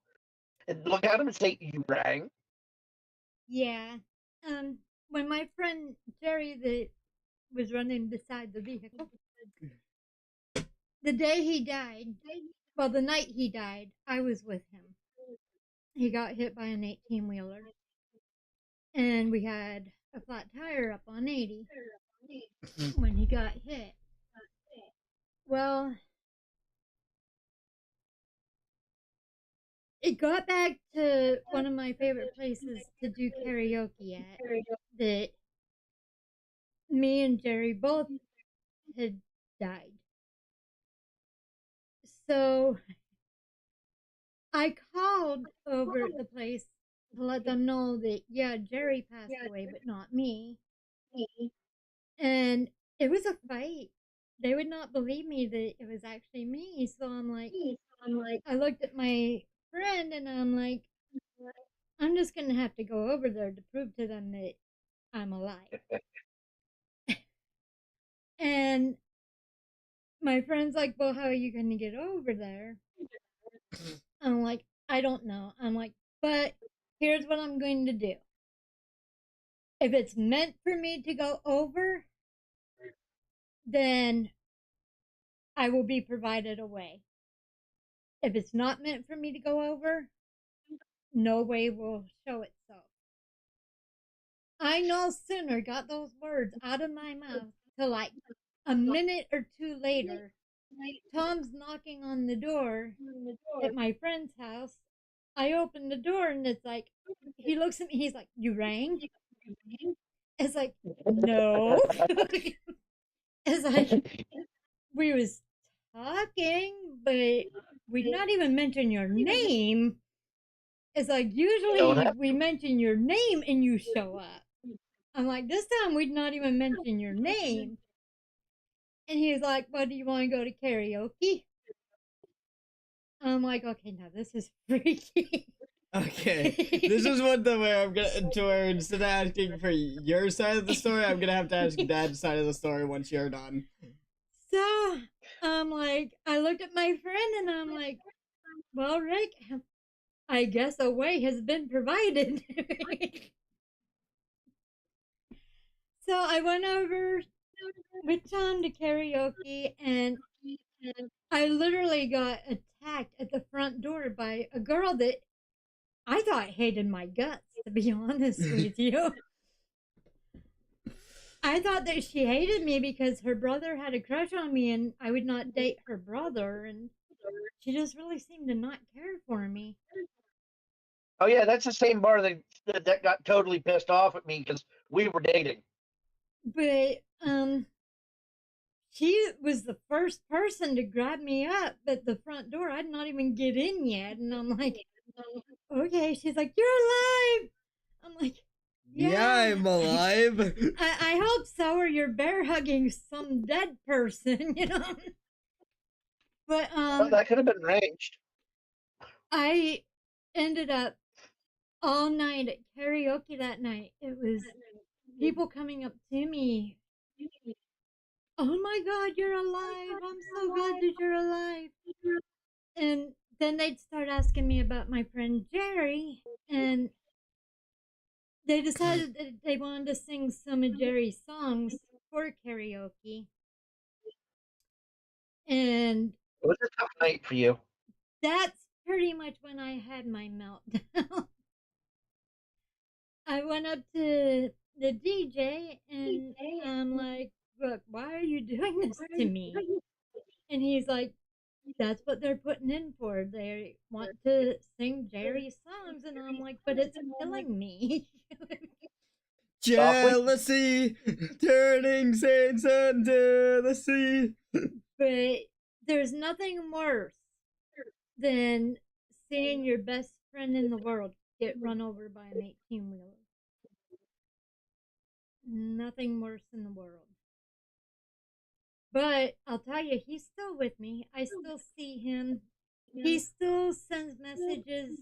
and look at them and say, "You rang." Yeah. When my friend Jerry that was running beside the vehicle, the day he died, well, the night he died, I was with him. He got hit by an 18-wheeler, and we had a flat tire up on 80 when he got hit. Well, it got back to one of my favorite places to do karaoke at that me and Jerry both had died. So I called over at the place to let them know that, yeah, Jerry passed away, but not me. And it was a fight. They would not believe me that it was actually me. So I'm like, I looked at my friend and I'm like, I'm just going to have to go over there to prove to them that I'm alive. And my friend's like, well, how are you going to get over there? I'm like, I don't know. I'm like, but here's what I'm going to do. If it's meant for me to go over, then I will be provided a way. If it's not meant for me to go over, no way will show itself. I no sooner got those words out of my mouth till like a minute or two later, Tom's knocking on the door at my friend's house. I open the door and it's like, he looks at me, he's like, you rang? It's like, no. It's like, we was talking, but we'd not even mention your name. It's like, usually we mention your name and you show up. I'm like, this time we'd not even mention your name. And he's like, well, do you want to go to karaoke? I'm like, okay, now this is freaky. Okay, this is one the way I'm gonna to where instead of asking for your side of the story, I'm gonna have to ask Dad's side of the story once you're done. So I'm like, I looked at my friend and I'm like, well, Rick, I guess a way has been provided. So I went over with Tom to karaoke and I literally got attacked at the front door by a girl that I thought hated my guts, to be honest with you. I thought that she hated me because her brother had a crush on me and I would not date her brother, and she just really seemed to not care for me. Oh yeah, that's the same bar that got totally pissed off at me because we were dating. But she was the first person to grab me up at the front door. I'd not even get in yet, and I'm like, okay. She's like, you're alive. I'm like, Yeah, I'm alive. I hope so, or you're bear hugging some dead person, you know. But Well, that could have been arranged. I ended up all night at karaoke that night. It was people coming up to me. Oh my God, you're alive! I'm so glad that you're alive. And then they'd start asking me about my friend Jerry, and they decided that they wanted to sing some of Jerry's songs for karaoke. And It was a tough night for you. that's pretty much when I had my meltdown. I went up to the DJ and I'm like, look, why are you doing this to me? And he's like, that's what they're putting in for. They want to sing Jerry's songs. And I'm like, but it's killing me. Jealousy, turning saints into the sea. But there's nothing worse than seeing your best friend in the world get run over by an 18-wheeler. Nothing worse in the world. But I'll tell you, he's still with me. I still see him. He still sends messages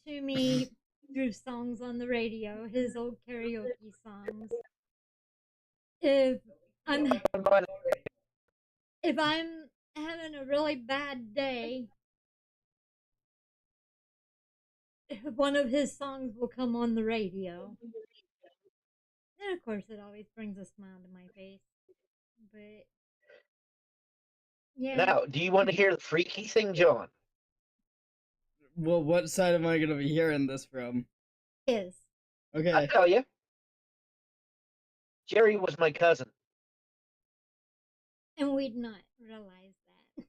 to me through songs on the radio, his old karaoke songs. if I'm if I'm having a really bad day, one of his songs will come on the radio. And of course, it always brings a smile to my face. But yeah, Now, do you want to hear the freaky thing, John? Well, what side am I gonna be hearing this from? his. I Okay. tell you, Jerry was my cousin. And we'd not realize that.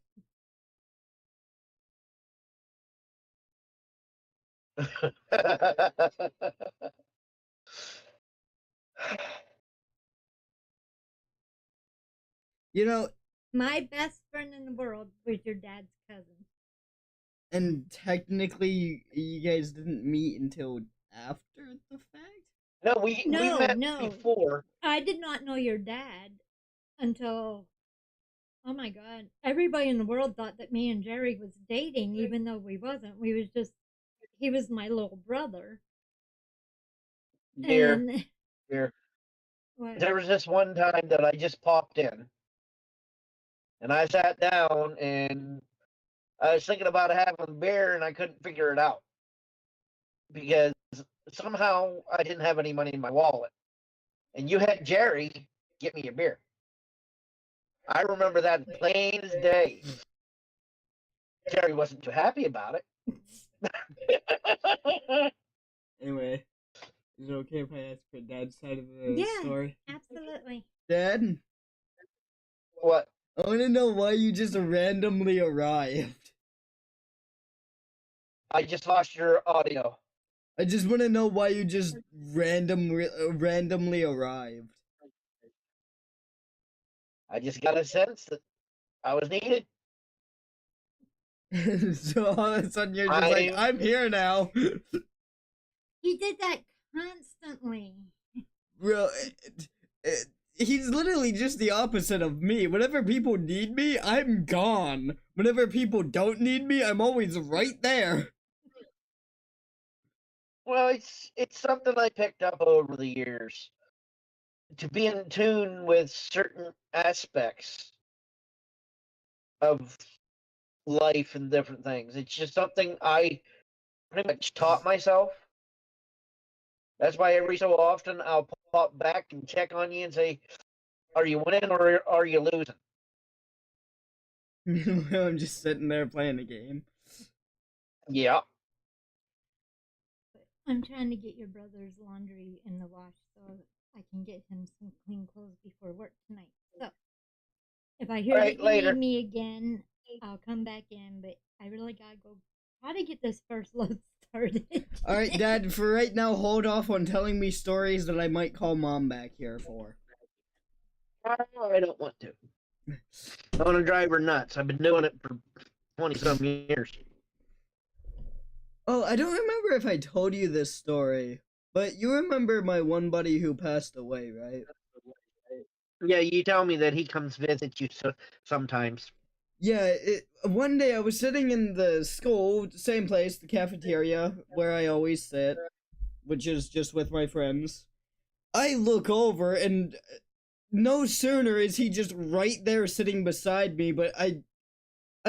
You know, My best friend in the world was your dad's cousin. and technically, you guys didn't meet until after the fact? No, we No, met no. before. I did not know your dad until, oh my god, everybody in the world thought that me and Jerry was dating, even though we wasn't. We was just, he was my little brother. Here, And here. what? There was this one time that I just popped in, and I sat down, and I was thinking about having a beer, and I couldn't figure it out because somehow I didn't have any money in my wallet, and you had Jerry get me a beer. I remember that plain as day. Jerry wasn't too happy about it. Anyway, is it okay if I ask for Dad's side of the Yeah. story? Absolutely. Dad, What? I want to know why you just randomly arrived. I just lost your audio. I just want to know why you just randomly arrived. I just got a sense that I was needed. So all of a sudden you're just like, I'm here now. He did that constantly. Bro, he's literally just the opposite of me. Whenever people need me, I'm gone. Whenever people don't need me, I'm always right there. Well, it's something I picked up over the years to be in tune with certain aspects of life and different things. It's just something I pretty much taught myself. That's why every so often I'll pop back and check on you and say, "Are you winning or are you losing?" Meanwhile, I'm just sitting there playing the game. Yeah. But I'm trying to get your brother's laundry in the wash so I can get him some clean clothes before work tonight. So, if I hear Alright, that you later. need me again, I'll come back in. But I really gotta go try to get this first load started. Alright, Dad, for right now, hold off on telling me stories that I might call Mom back here for. I don't want to. I want to drive her nuts. I've been doing it for 20-some years. Oh, I don't remember if I told you this story, but you remember my one buddy who passed away, right? Yeah, you tell me that he comes visit you sometimes. Yeah, one day I was sitting in the school, same place, the cafeteria, where I always sit, which is just with my friends. I look over, and no sooner is he just right there sitting beside me, but I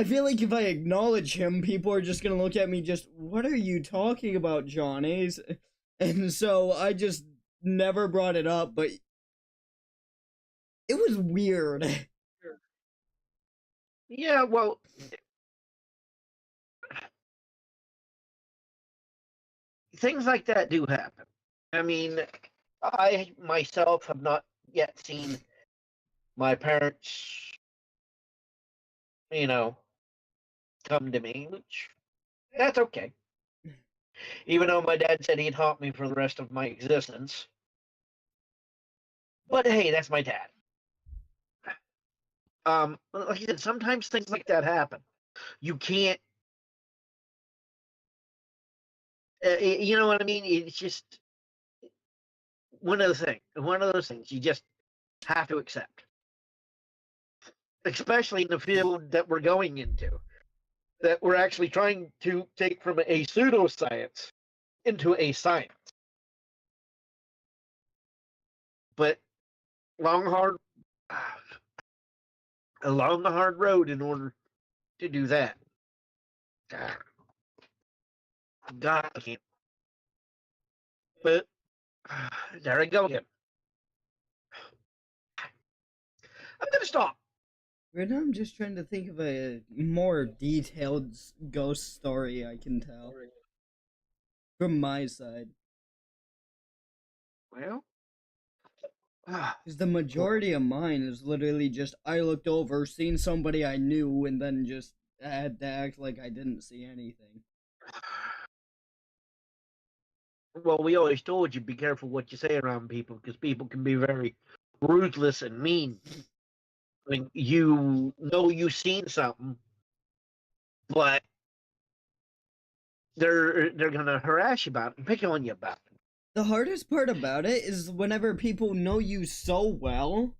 feel like if I acknowledge him, people are just gonna look at me just, what are you talking about, Johnny's? And so I just never brought it up, but it was weird. Yeah, well, things like that do happen. I mean, I myself have not yet seen my parents, come to me, which that's okay. Even though my dad said he'd haunt me for the rest of my existence. But hey, that's my dad. Like I said, sometimes things like that happen. You can't, you know what I mean? It's just one of those things you just have to accept. Especially in the field that we're going into, that we're actually trying to take from a pseudoscience into a science. But long hard, a long hard road in order to do that. God, I can't. But there I go again. I'm gonna stop. Right now, I'm just trying to think of a more detailed ghost story I can tell from my side. Well, Because the majority of mine is literally just I looked over, seen somebody I knew, and then just had to act like I didn't see anything. well, we always told you be careful what you say around people because people can be very ruthless and mean. I mean, you know you've seen something, but they're gonna harass you about it and pick on you about it. The hardest part about it is whenever people know you so well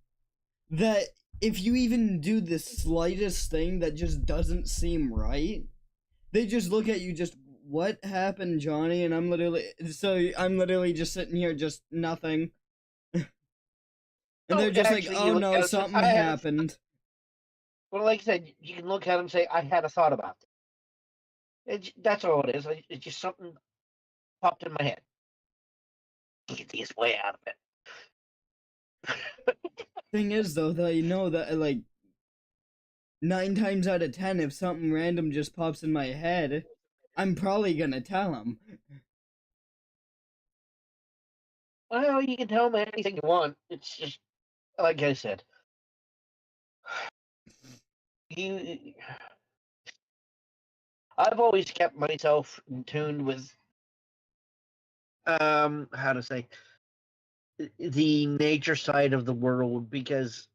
that if you even do the slightest thing that just doesn't seem right, they just look at you just, what happened, Johnny? And I'm literally just sitting here, just nothing. And they're just like, Actually, you oh look no, at it and say, something happened. well, like I said, you can look at them and say, "I had a thought about it." That's all it is. It's just something popped in my head. Get this way out of it. Thing is, though, they know that, like, 9 times out of 10, if something random just pops in my head, I'm probably gonna tell them. Well, you can tell me anything you want. It's just like I said. You, I've always kept myself in tune with how to say the nature side of the world because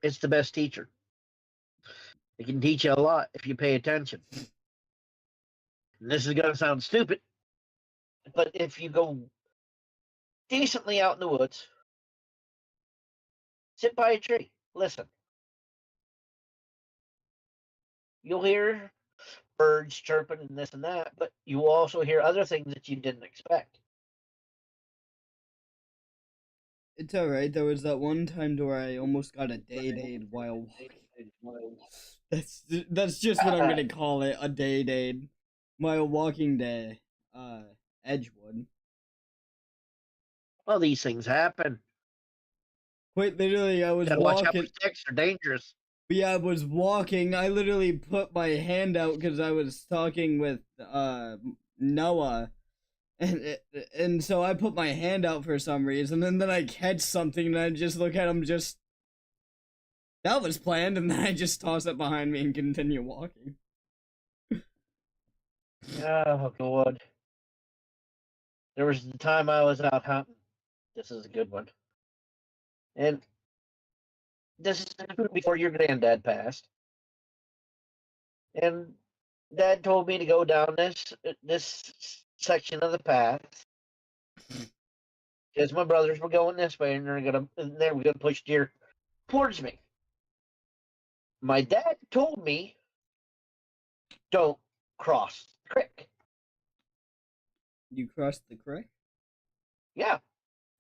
it's the best teacher. It can teach you a lot if you pay attention. And this is gonna sound stupid, but if you go decently out in the woods, sit by a tree, listen. You'll hear birds chirping and this and that, but you will also hear other things that you didn't expect. It's alright, there was that one time where I almost got a day-dade while walking. That's just what I'm gonna call it, a day-dade. While walking to, Edgewood. Well, these things happen. Quite literally, I was Gotta watch out for walking. sticks; they're dangerous. Yeah, I was walking. I literally put my hand out because I was talking with Noah, and so I put my hand out for some reason, and then I catch something, and I just look at him, just that was planned, and then I just toss it behind me and continue walking. Oh God! There was the time I was out hunting. This is a good one, and this is before your granddad passed. And Dad told me to go down this section of the path because my brothers were going this way, and they were gonna push deer towards me. My dad told me, "Don't cross the creek." You crossed the creek? Yeah,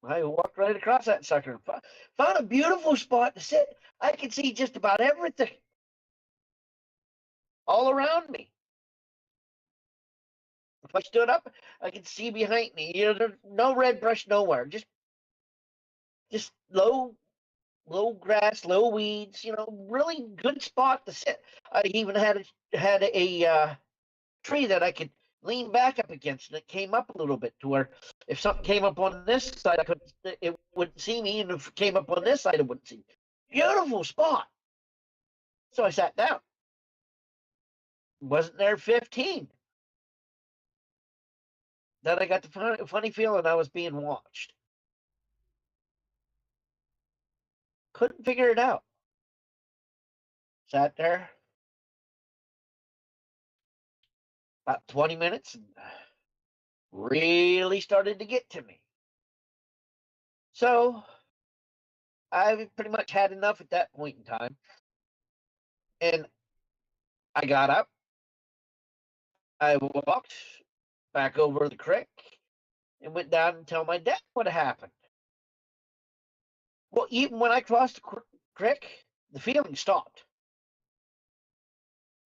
I walked right across that sucker. Found a beautiful spot to sit. I could see just about everything all around me. If I stood up, I could see behind me. You know, there's no red brush nowhere. Just low grass, low weeds. You know, really good spot to sit. I even had a tree that I could lean back up against, and it came up a little bit to where if something came up on this side, it wouldn't see me, and if it came up on this side, it wouldn't see me. Beautiful spot. So I sat down. Wasn't there 15. Then I got the funny feeling I was being watched. Couldn't figure it out. Sat there about 20 minutes and really started to get to me. So I pretty much had enough at that point in time. And I got up. I walked back over the creek and went down and tell my dad what happened. Well, even when I crossed the creek, the feeling stopped.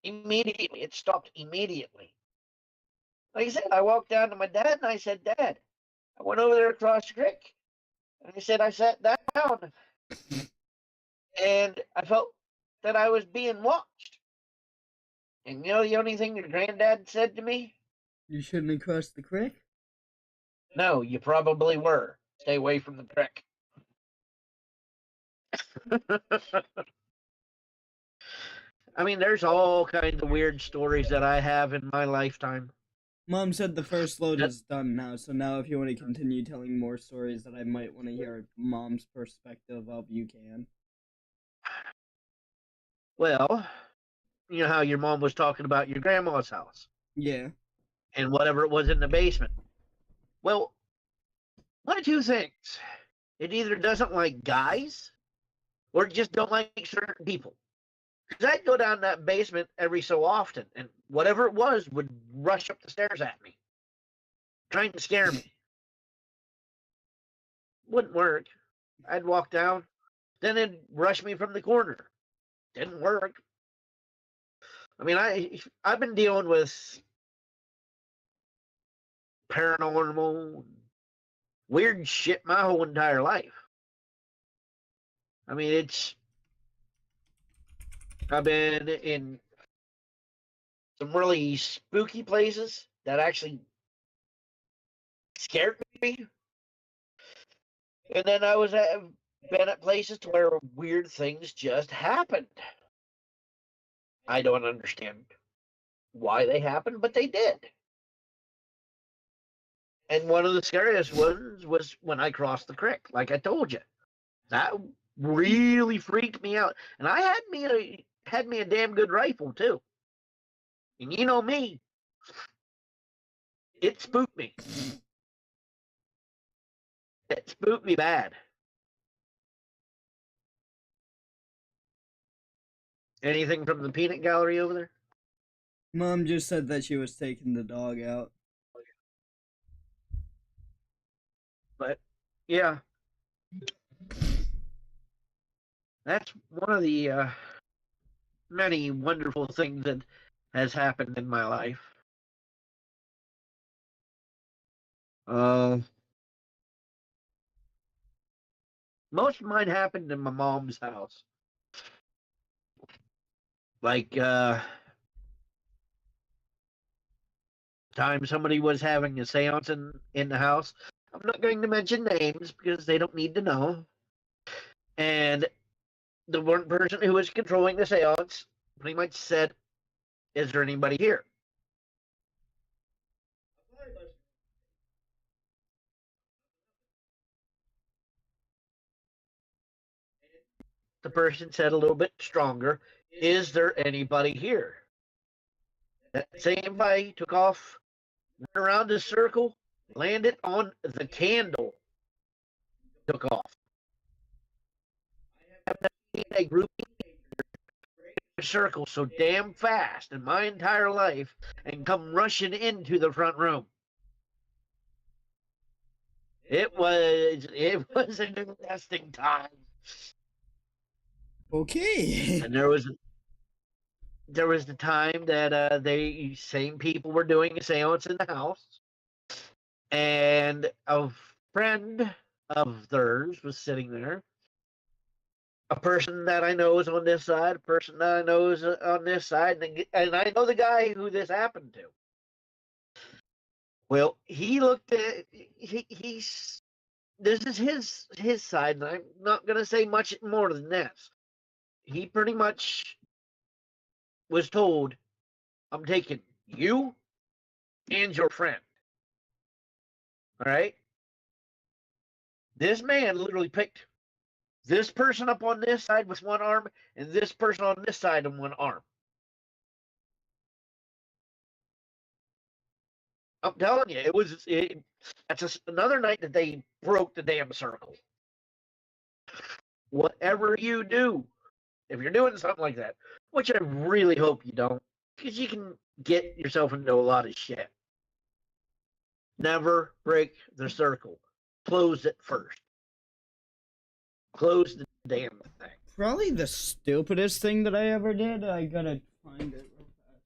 Immediately. It stopped immediately. Like I said, I walked down to my dad and I said, Dad, I went over there across the creek. And he said, I sat down and I felt that I was being watched. And you know the only thing your granddad said to me? You shouldn't have crossed the creek? No, you probably were. Stay away from the creek. I mean, there's all kinds of weird stories that I have in my lifetime. Mom said the first load is done now, so now if you want to continue telling more stories that I might want to hear Mom's perspective of, you can. Well, you know how your mom was talking about your grandma's house Yeah. and whatever it was in the basement. Well, one of two things. It either doesn't like guys or it just don't like certain people. Because I'd go down that basement every so often, and whatever it was would rush up the stairs at me, trying to scare me. Wouldn't work. I'd walk down, then it'd rush me from the corner. Didn't work. I mean, I've been dealing with paranormal, weird shit my whole entire life. I mean, I've been in some really spooky places that actually scared me. And then been at places to where weird things just happened. I don't understand why they happened, but they did. And one of the scariest ones was when I crossed the creek, like I told you. That really freaked me out. And I had me a damn good rifle too. And you know me, it spooked me. It spooked me bad. Anything from the peanut gallery over there? Mom just said that she was taking the dog out. But yeah, that's one of the many wonderful things that has happened in my life. Most of mine happened in my mom's house. Like time somebody was having a seance in the house. I'm not going to mention names because they don't need to know. And the one person who was controlling the seance pretty much said, "Is there anybody here?" The person said a little bit stronger, "Is there anybody here?" That same guy took off, went around the circle, landed on the candle, took off. A group circle so damn fast in my entire life and come rushing into the front room. It was an interesting time. Okay. And there was the time that they same people were doing a seance in the house, and a friend of theirs was sitting there. A person that I know is on this side, a person that I know is on this side, and I know the guy who this happened to. Well, he looked at he's this is his side, and I'm not gonna say much more than this. He pretty much was told, "I'm taking you and your friend." All right. This man literally picked this person up on this side with one arm and this person on this side on one arm. I'm telling you, that's another night that they broke the damn circle. Whatever you do, if you're doing something like that, which I really hope you don't, because you can get yourself into a lot of shit. Never break the circle. Close it first. Close the damn thing. Probably the stupidest thing that I ever did. I gotta find it real fast.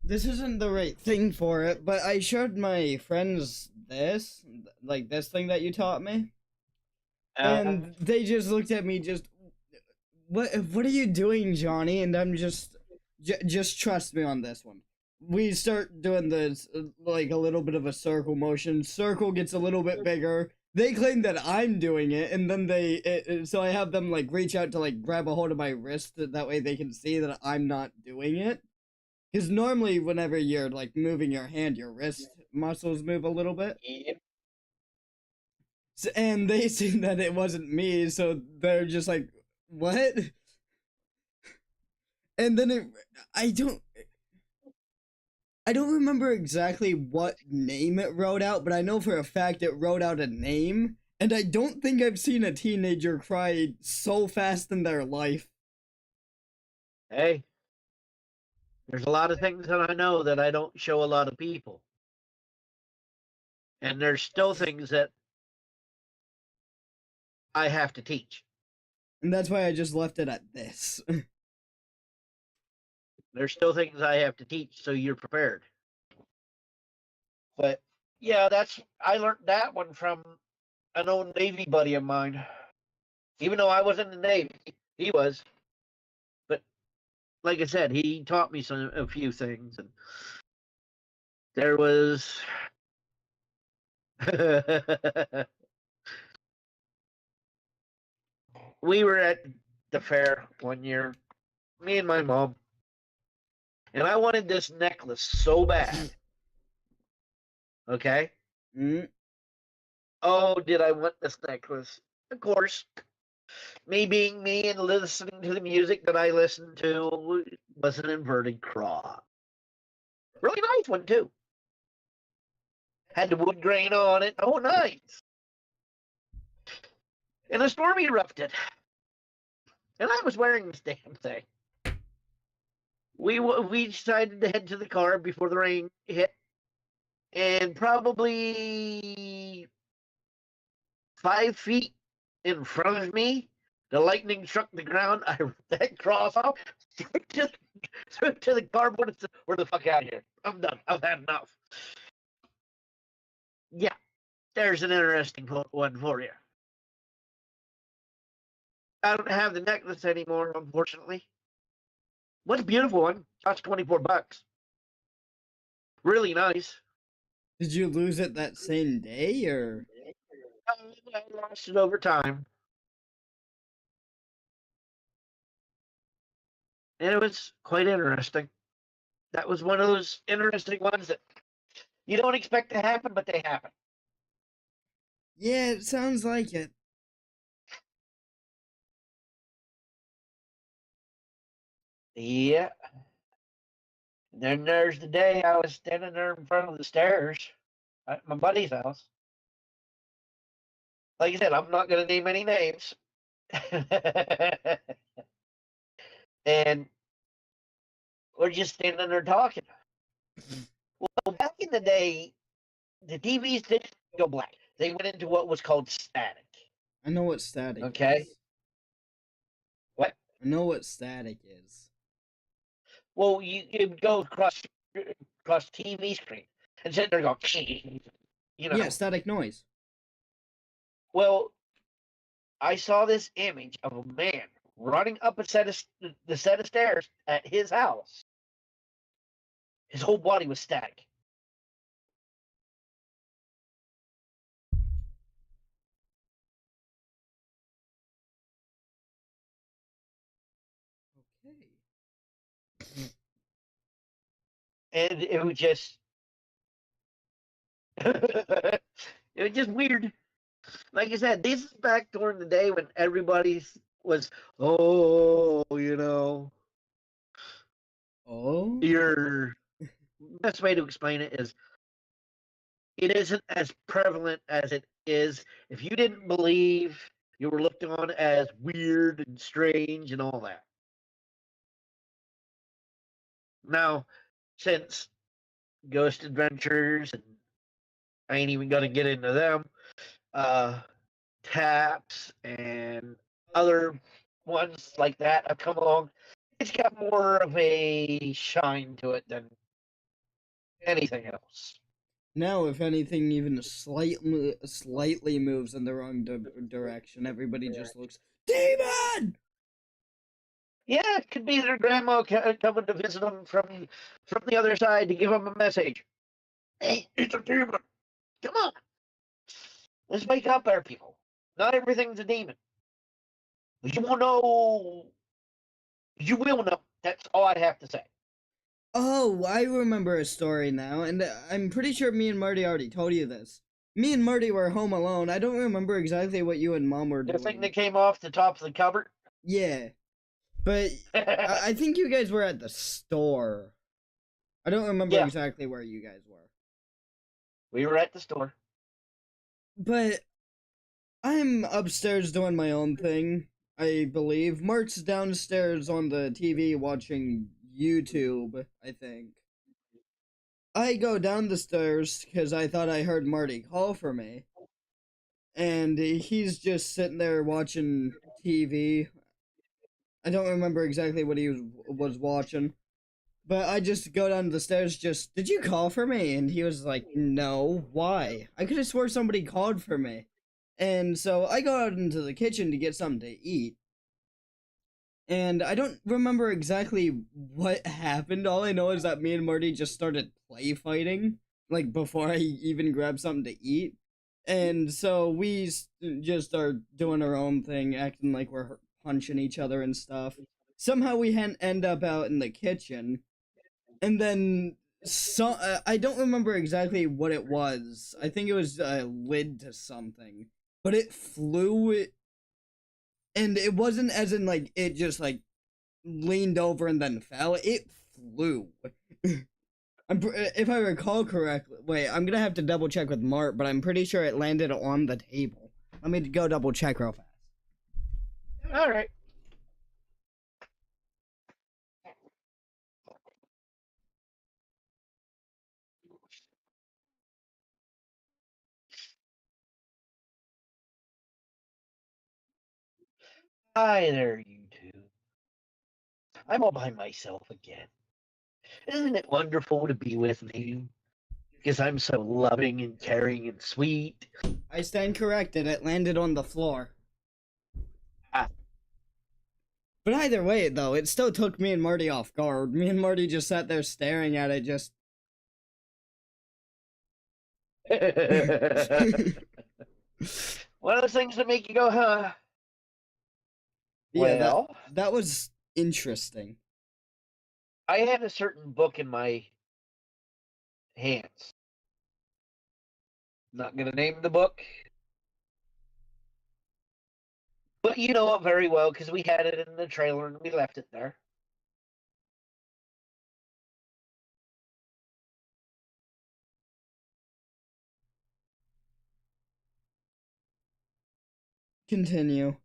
This isn't the right thing for it, but I showed my friends this, like this thing that you taught me, and they just looked at me just, what are you doing, Johnny? And I'm just trust me on this one. We start doing this, like a little bit of a circle motion. Circle gets a little bit bigger. They claim that I'm doing it, and then so I have them like reach out to like grab a hold of my wrist. That way they can see that I'm not doing it. Because normally, whenever you're like moving your hand, your wrist muscles move a little bit. Yep. So, and they seen that it wasn't me, so they're just like, "What?" And then I don't remember exactly what name it wrote out, but I know for a fact it wrote out a name, and I don't think I've seen a teenager cry so fast in their life. Hey, there's a lot of things that I know that I don't show a lot of people. And there's still things that I have to teach. And that's why I just left it at this. There's still things I have to teach, so you're prepared. But yeah, I learned that one from an old Navy buddy of mine. Even though I wasn't in the Navy, he was. But like I said, he taught me a few things, and there was we were at the fair one year, me and my mom, and I wanted this necklace so bad. Okay? Mm. Oh, did I want this necklace? Of course. Me being me and listening to the music that I listened to was an inverted cross. Really nice one, too. Had the wood grain on it. Oh, nice. And a storm erupted. And I was wearing this damn thing. We decided to head to the car before the rain hit. And probably 5 feet in front of me, the lightning struck the ground. I ripped that cross off, threw it to the cardboard, and said, "We're the fuck out of here. I'm done. I've had enough." Yeah, there's an interesting one for you. I don't have the necklace anymore, unfortunately. What's a beautiful one? Cost $24. Really nice. Did you lose it that same day, or? I lost it over time. And it was quite interesting. That was one of those interesting ones that you don't expect to happen, but they happen. Yeah, it sounds like it. Yeah. Then there's the day I was standing there in front of the stairs at my buddy's house. Like I said, I'm not going to name any names. And we're just standing there talking. Well, back in the day, the TVs didn't go black. They went into what was called static. I know what static Okay. is. What? I know what static is. Well, you would go across TV screen and sit there and go, you know. Yeah, static noise. Well, I saw this image of a man running up the set of stairs at his house. His whole body was static. Okay. And it was just it was just weird. Like I said, this is back during the day when everybody was, oh, Oh? your best way to explain it is it isn't as prevalent as it is. If you didn't believe, you were looked on as weird and strange and all that. Now, since Ghost Adventures and I ain't even gonna get into them. Taps and other ones like that have come along. It's got more of a shine to it than anything else. Now, if anything even slightly moves in the wrong direction, everybody just looks, Demon! Yeah, it could be their grandma coming to visit them from the other side to give them a message. Hey, it's a demon. Come on. Let's wake up our people. Not everything's a demon. You will know. You will know. That's all I have to say. Oh, I remember a story now, and I'm pretty sure me and Marty already told you this. Me and Marty were home alone. I don't remember exactly what you and Mom were The doing. thing that came off the top of the cupboard. Yeah, but I think you guys were at the store. I don't remember exactly where you guys were. We were at the store. But I'm upstairs doing my own thing, I believe. Mark's downstairs on the TV watching YouTube, I think. I go down the stairs because I thought I heard Marty call for me. And he's just sitting there watching TV. I don't remember exactly what he was watching. But I just go down the stairs did you call for me? And he was like, no, why? I could have swore somebody called for me. And so I go out into the kitchen to get something to eat. And I don't remember exactly what happened. All I know is that me and Marty just started play fighting, like before I even grabbed something to eat. And so we just start doing our own thing, acting like we're punching each other and stuff. Somehow we end up out in the kitchen. And then I don't remember exactly what it was. I think it was a lid to something. But it flew, and it wasn't as in like it just like leaned over and then fell. It flew. If I recall correctly, wait, I'm gonna have to double check with Mart, but I'm pretty sure it landed on the table. Let me go double check real fast. All right. Hi there, you two. I'm all by myself again. Isn't it wonderful to be with you? Because I'm so loving and caring and sweet. I stand corrected. It landed on the floor. Ah. But either way, though, it still took me and Marty off guard. Me and Marty just sat there staring at it, just. One of those things that make you go, huh? Yeah, Well, that was interesting. I had a certain book in my hands. Not going to name the book. But you know it very well because we had it in the trailer and we left it there. Continue.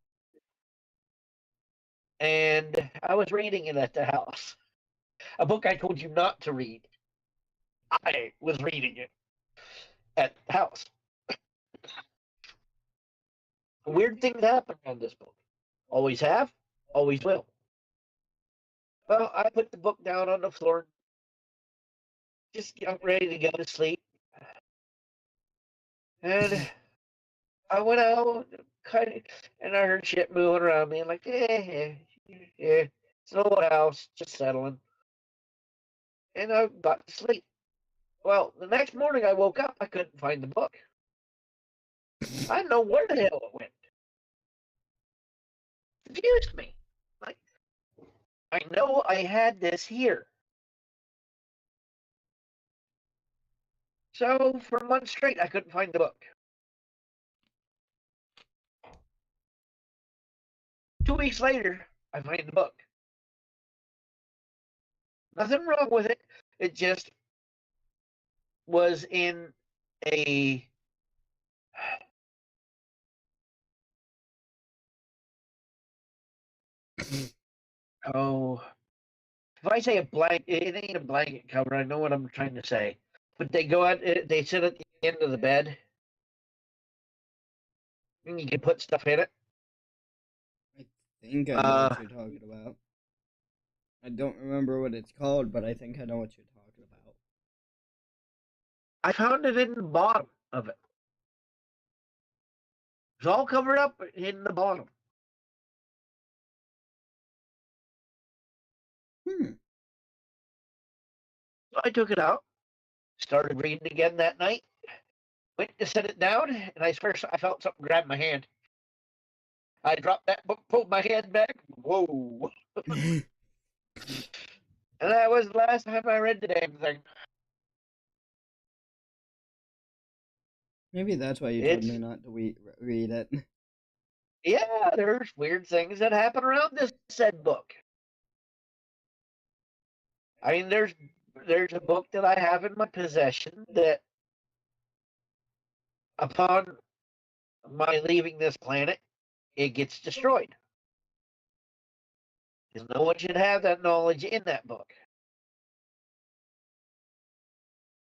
And I was reading it at the house. A book I told you not to read. I was reading it at the house. Weird things happen around this book. Always have, always will. Well, I put the book down on the floor, just got ready to go to sleep. And I went out, and I heard shit moving around me. I'm like, yeah, it's an old house, just settling. And I got to sleep. Well, the next morning I woke up, I couldn't find the book. I didn't know where the hell it went. It confused me. Like, I know I had this here. So for months straight, I couldn't find the book. 2 weeks later, I find the book. Nothing wrong with it. It just was in a oh, if I say a blank, it ain't a blanket cover. I know what I'm trying to say. But they go out, they sit at the end of the bed. And you can put stuff in it. I think I know what you're talking about. I don't remember what it's called, but I think I know what you're talking about. I found it in the bottom of it. It's all covered up in the bottom. So I took it out, started reading again that night, went to set it down, and I swear I felt something grab my hand. I dropped that book, pulled my hand back. Whoa. And that was the last time I read the damn thing. Maybe that's why you told me not to read it. Yeah, there's weird things that happen around this said book. I mean, there's a book that I have in my possession that, upon my leaving this planet, it gets destroyed. Because no one should have that knowledge in that book.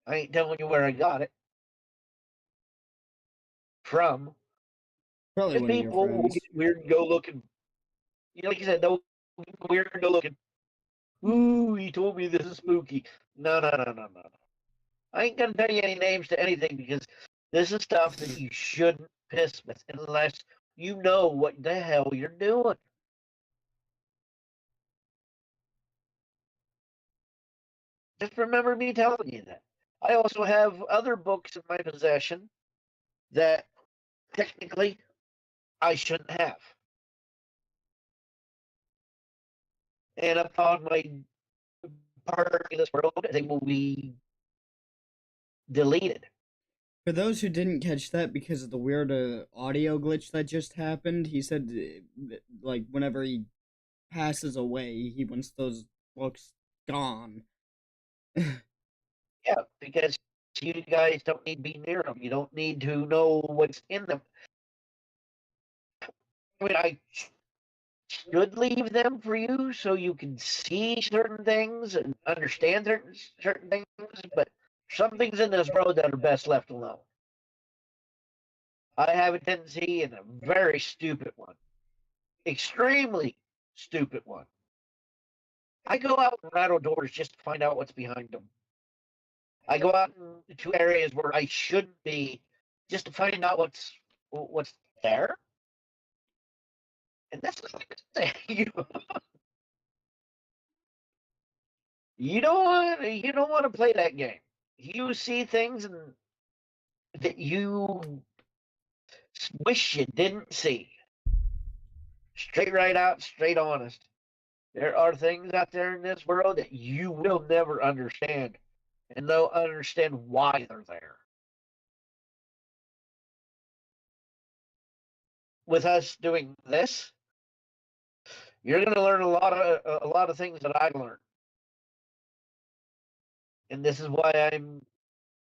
I ain't telling you where I got it from. Probably Just one of your people will friends. get weird and go looking. You know, like you said, they'll get weird and go looking. Ooh, he told me this is spooky. No. I ain't gonna tell you any names to anything because this is stuff that you shouldn't piss with unless you know what the hell you're doing. Just remember me telling you that. I also have other books in my possession that technically I shouldn't have. And upon my part of this world, they will be deleted. For those who didn't catch that because of the weird audio glitch that just happened, he said, like, whenever he passes away, he wants those books gone. Yeah, because you guys don't need to be near them. You don't need to know what's in them. I mean, I should leave them for you so you can see certain things and understand certain things, but some things in this world that are best left alone. I have a tendency, and a very stupid one, extremely stupid one. I go out and rattle doors just to find out what's behind them. I go out into areas where I shouldn't be just to find out what's there. And that's like you don't want to play that game. You see things that you wish you didn't see. Straight right out, straight honest. There are things out there in this world that you will never understand, and they'll understand why they're there. With us doing this, you're going to learn a lot of things that I learned, and this is why I'm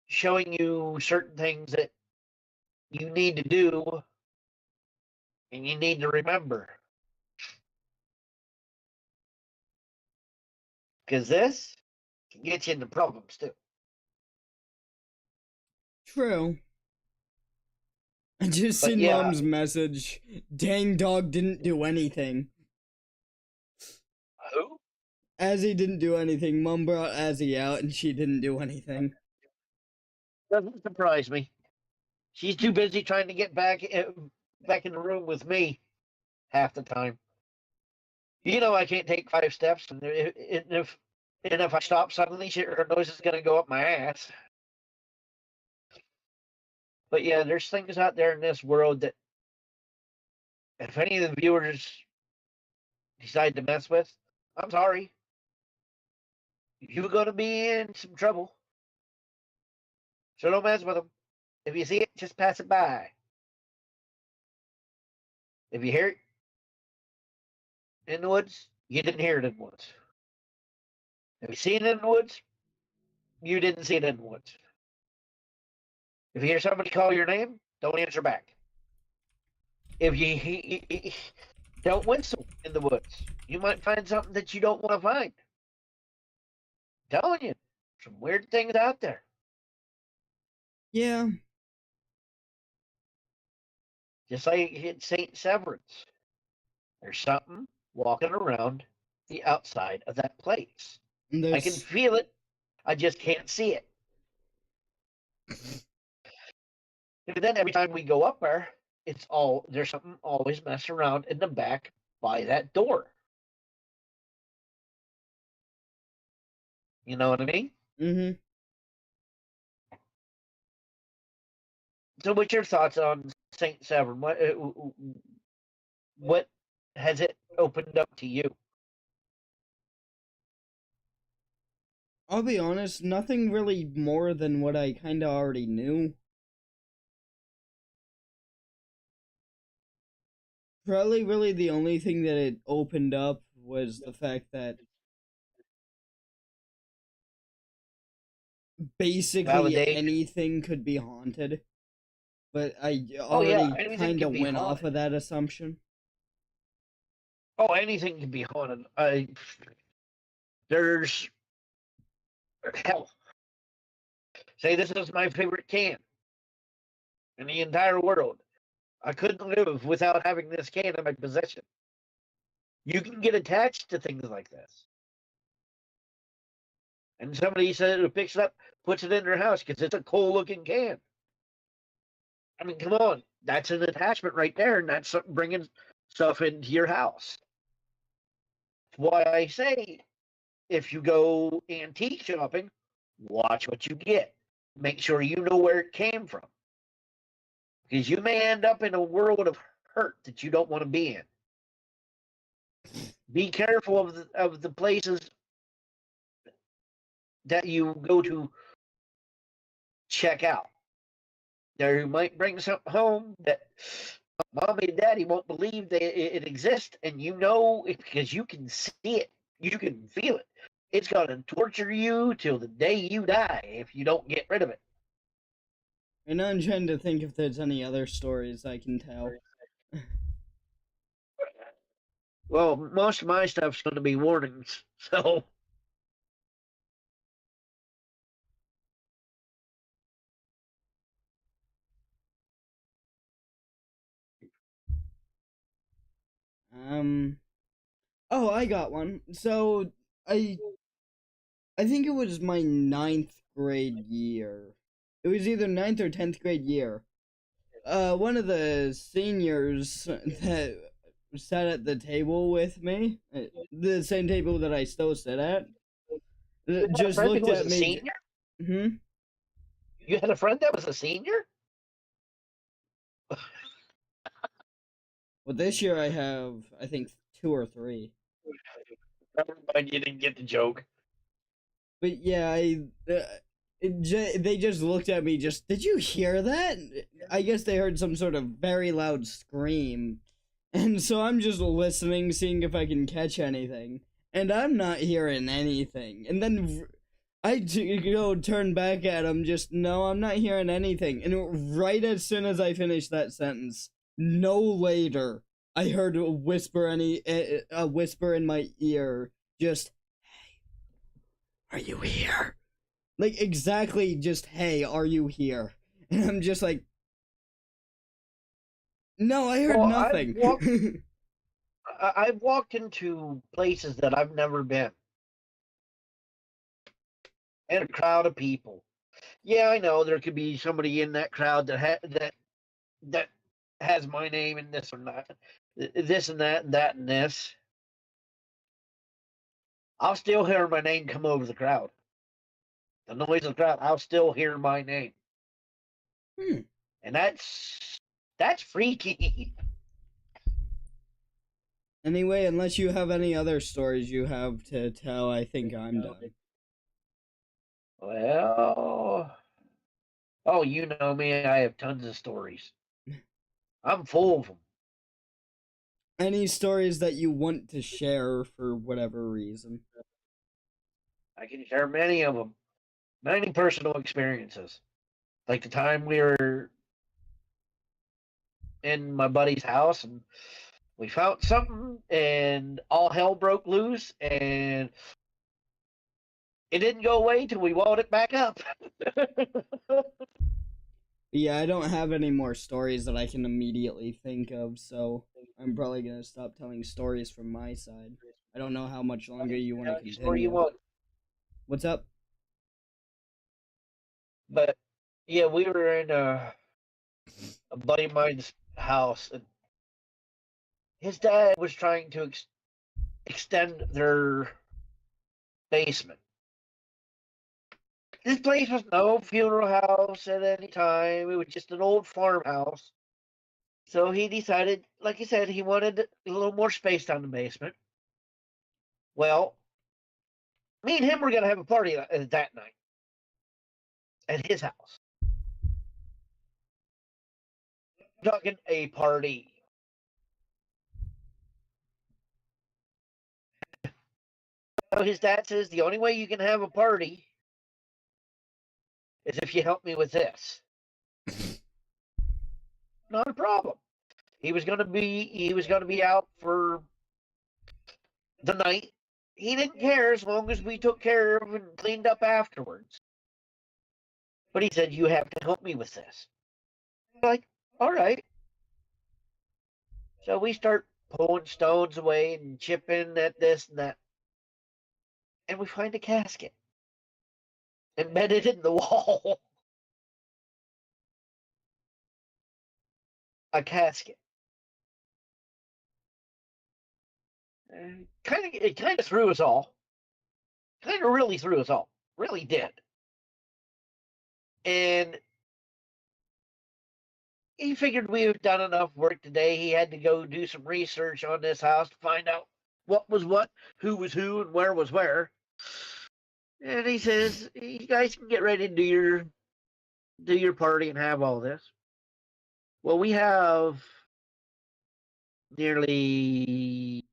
showing you certain things that you need to do and you need to remember. Because this can get you into problems too. True. I just But seen yeah. Mom's message. Dang dog didn't do anything. Who? Azzy didn't do anything. Mom brought Azzy out and she didn't do anything. Doesn't surprise me. She's too busy trying to get back in the room with me half the time. You know I can't take 5 steps, and if I stop suddenly, her nose is going to go up my ass. But yeah, there's things out there in this world that if any of the viewers decide to mess with, I'm sorry. You're going to be in some trouble. So don't mess with them. If you see it, just pass it by. If you hear it in the woods, you didn't hear it in the woods. If you see it in the woods, you didn't see it in the woods. If you hear somebody call your name, don't answer back. If you don't whistle in the woods, you might find something that you don't want to find. I'm telling you, some weird things out there. Yeah. Just like at St. Severance. There's something walking around the outside of that place. And I can there's feel it. I just can't see it. And then every time we go up there, there's something always messing around in the back by that door. You know what I mean? mm-hmm. So, what's your thoughts on Saint Severn? What has it opened up to you? I'll be honest, nothing really more than what I kinda already knew. Probably really the only thing that it opened up was the fact that basically Validation. anything could be haunted. But I Oh yeah, already anything kinda can be went off haunted. of that assumption. Oh, anything can be haunted. There's hell. Say this is my favorite can in the entire world. I couldn't live without having this can in my possession. You can get attached to things like this. And somebody said who picks it up, puts it in their house because it's a cool looking can. I mean, come on, that's an attachment right there, and that's bringing stuff into your house. That's why I say, if you go antique shopping, watch what you get. Make sure you know where it came from, because you may end up in a world of hurt that you don't want to be in. Be careful of the places that you go to check out. There might bring something home that mommy and daddy won't believe that it exists, and you know it because you can see it, you can feel it. It's gonna torture you till the day you die if you don't get rid of it. And I'm trying to think if there's any other stories I can tell. Well, most of my stuff's gonna be warnings, so Um Oh, I got one. So I I think it was my ninth grade year. It was either ninth or 10th grade year. One of the seniors that sat at the table with me, the same table that I still sit at, you had a just friend who looked was at a me. senior. Hmm. You had a friend that was a senior. Well, this year I have, I think, two or three. Never mind, you didn't get the joke. But yeah, they just looked at me. Just, did you hear that? I guess they heard some sort of very loud scream, and so I'm just listening, seeing if I can catch anything, and I'm not hearing anything. And then go turn back at him. Just no, I'm not hearing anything. And right as soon as I finished that sentence, no later, I heard a whisper a whisper in my ear. Just, are you here? Like, exactly, just, hey, are you here? And I'm just like, no, I heard Well, nothing. I've walked into places that I've never been, and a crowd of people. Yeah, I know there could be somebody in that crowd that has my name and this and that, this and that and that and this. I'll still hear my name come over the crowd. The noise of the crowd, I'll still hear my name, Hmm. and that's freaky. Anyway, unless you have any other stories you have to tell, I think I'm done. Well, oh, you know me, I have tons of stories. I'm full of them. Any stories that you want to share for whatever reason? I can share many of them, many personal experiences. Like the time we were in my buddy's house and we found something and all hell broke loose and it didn't go away till we walled it back up. Yeah, I don't have any more stories that I can immediately think of, so I'm probably gonna stop telling stories from my side. I don't know how much longer you want to Any story you continue. want. What's up? But yeah, we were in a buddy of mine's house, and his dad was trying to extend their basement. This place was no funeral house at any time. It was just an old farmhouse. So he decided, like he said, he wanted a little more space down the basement. Well, me and him were going to have a party that night at his house. I'm talking a party. So his dad says the only way you can have a party is if you help me with this. Not a problem. He was gonna be out for the night. He didn't care as long as we took care of and cleaned up afterwards. But he said, you have to help me with this. I'm like, all right. So we start pulling stones away and chipping at this and that. And we find a casket embedded in the wall. A casket. It kind of threw us all. Kind of really threw us all. Really did. And he figured we had done enough work today. He had to go do some research on this house to find out what was what, who was who, and where was where. And he says, you guys can get ready to do your party and have all this. Well, we have nearly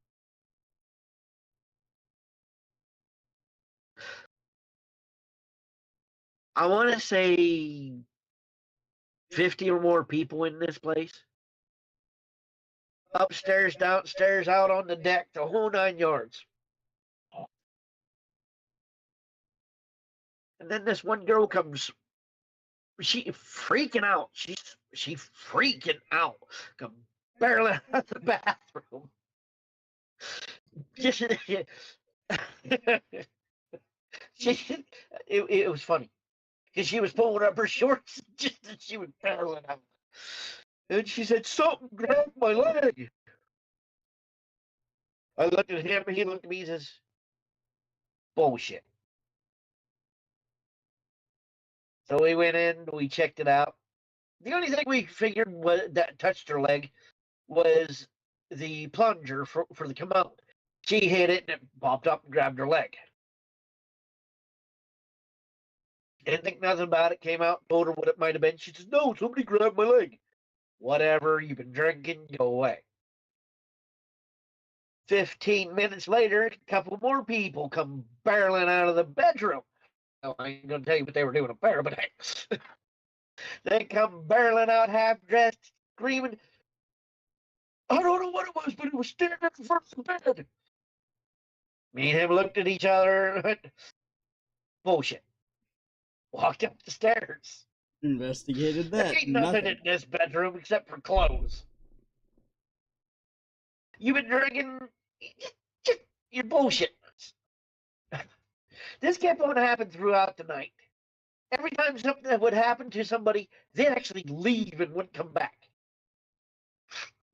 I want to say 50 or more people in this place. Upstairs, downstairs, out on the deck, the whole 9 yards. And then this one girl comes, she freaking out. She freaking out. Come barely out of the bathroom. Just, it was funny because she was pulling up her shorts just as she was barreling out. And she said, something grabbed my leg. I looked at him, he looked at me, and says, bullshit. So we went in, we checked it out. The only thing we figured that touched her leg was the plunger for the commode. She hit it and it popped up and grabbed her leg. Didn't think nothing about it, came out, told her what it might have been. She says, no, somebody grabbed my leg. Whatever, you've been drinking, go away. 15 minutes later, a couple more people come barreling out of the bedroom. Oh, I ain't going to tell you what they were doing up there, but hey. They come barreling out half dressed, screaming, I don't know what it was, but it was standing in front of the bed. Me and him looked at each other and went, bullshit. Walked up the stairs. Investigated There that. ain't nothing in this bedroom except for clothes. You've been drinking, you're bullshit. This kept on happening throughout the night. Every time something would happen to somebody, they'd actually leave and wouldn't come back.